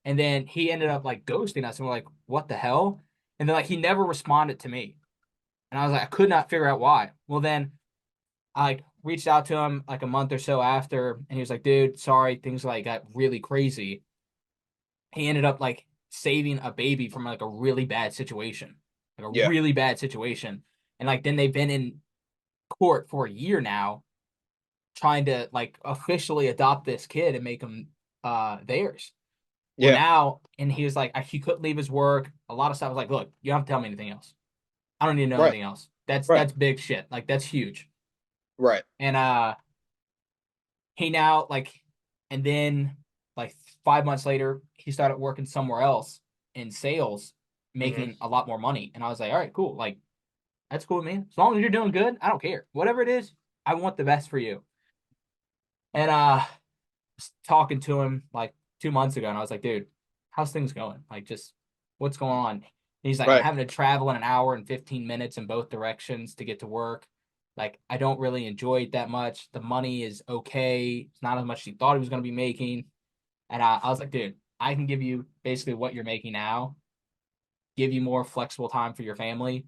And then he ended up like ghosting us and we're like, what the hell? And then like he never responded to me. And I was like, I could not figure out why. Well, then I like reached out to him like a month or so after, and he was like, dude, sorry, things like got really crazy. He ended up like saving a baby from like a really bad situation. Like a really bad situation. And like then they've been in court for a year now trying to like officially adopt this kid and make him theirs. Well, now, and he was like, he couldn't leave his work, a lot of stuff. I was like, look, you don't have to tell me anything else. I don't need to know Right. anything else. That's Right. big shit. Like that's huge. Right. And he now and then like 5 months later, he started working somewhere else in sales, making a lot more money. And I was like, all right, cool. Like that's cool, man. As long as you're doing good, I don't care. Whatever it is, I want the best for you. And was talking to him like 2 months ago, and I was like, dude, how's things going? Like, just what's going on? And he's like, I'm Right. having to travel in an hour and 15 minutes in both directions to get to work. Like, I don't really enjoy it that much. The money is okay. It's not as much as he thought he was going to be making. And I was like, dude, I can give you basically what you're making now, give you more flexible time for your family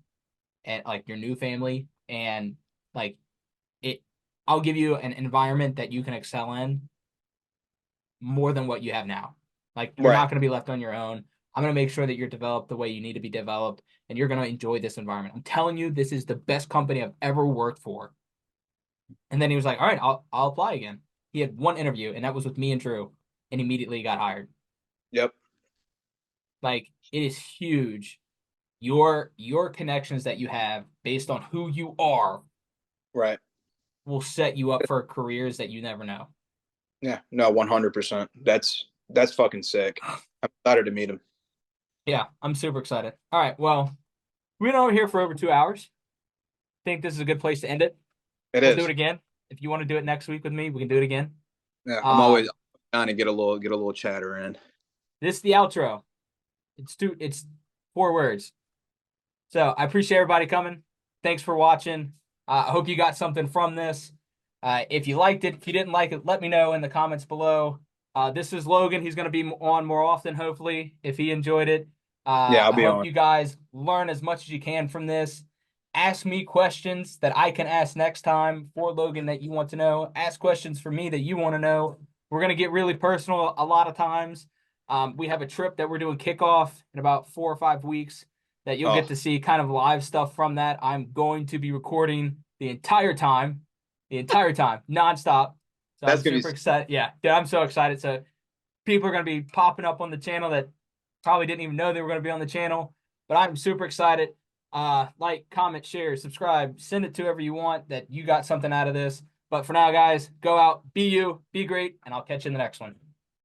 and like your new family. And like, it, I'll give you an environment that you can excel in more than what you have now. Like you're Right. not going to be left on your own. I'm going to make sure that you're developed the way you need to be developed and you're going to enjoy this environment. I'm telling you, this is the best company I've ever worked for. And then he was like, all right, I'll apply again. He had one interview and that was with me and Drew and immediately got hired. Yep. Like it is huge. Your connections that you have based on who you are Right. will set you up for careers that you never know. Yeah. No, 100%. That's fucking sick. I'm excited to meet him. Yeah, I'm super excited. All right, well, we've been over here for over 2 hours. Think this is a good place to end it. It We'll do is. it again. If you want to do it next week with me, we can do it again. Yeah. I'm always trying to get a little chatter in. This is the outro. It's 4 words. So I appreciate everybody coming. Thanks for watching. I hope you got something from this. If you liked it, if you didn't like it, let me know in the comments below. This is Logan. He's going to be on more often, hopefully, if he enjoyed it. Yeah, I'll I be hope on. you guys learn as much as you can from this. Ask me questions that I can ask next time for Logan that you want to know. Ask questions for me that you want to know. We're going to get really personal a lot of times. We have a trip that we're doing kickoff in about 4 or 5 weeks that you'll get to see kind of live stuff from that. I'm going to be recording the entire time, nonstop. So I'm That's gonna super be excited. Yeah, dude, I'm so excited. So people are going to be popping up on the channel that probably didn't even know they were going to be on the channel. But I'm super excited. Like, comment, share, subscribe, send it to whoever you want that you got something out of this. But for now, guys, go out, be you, be great, and I'll catch you in the next one.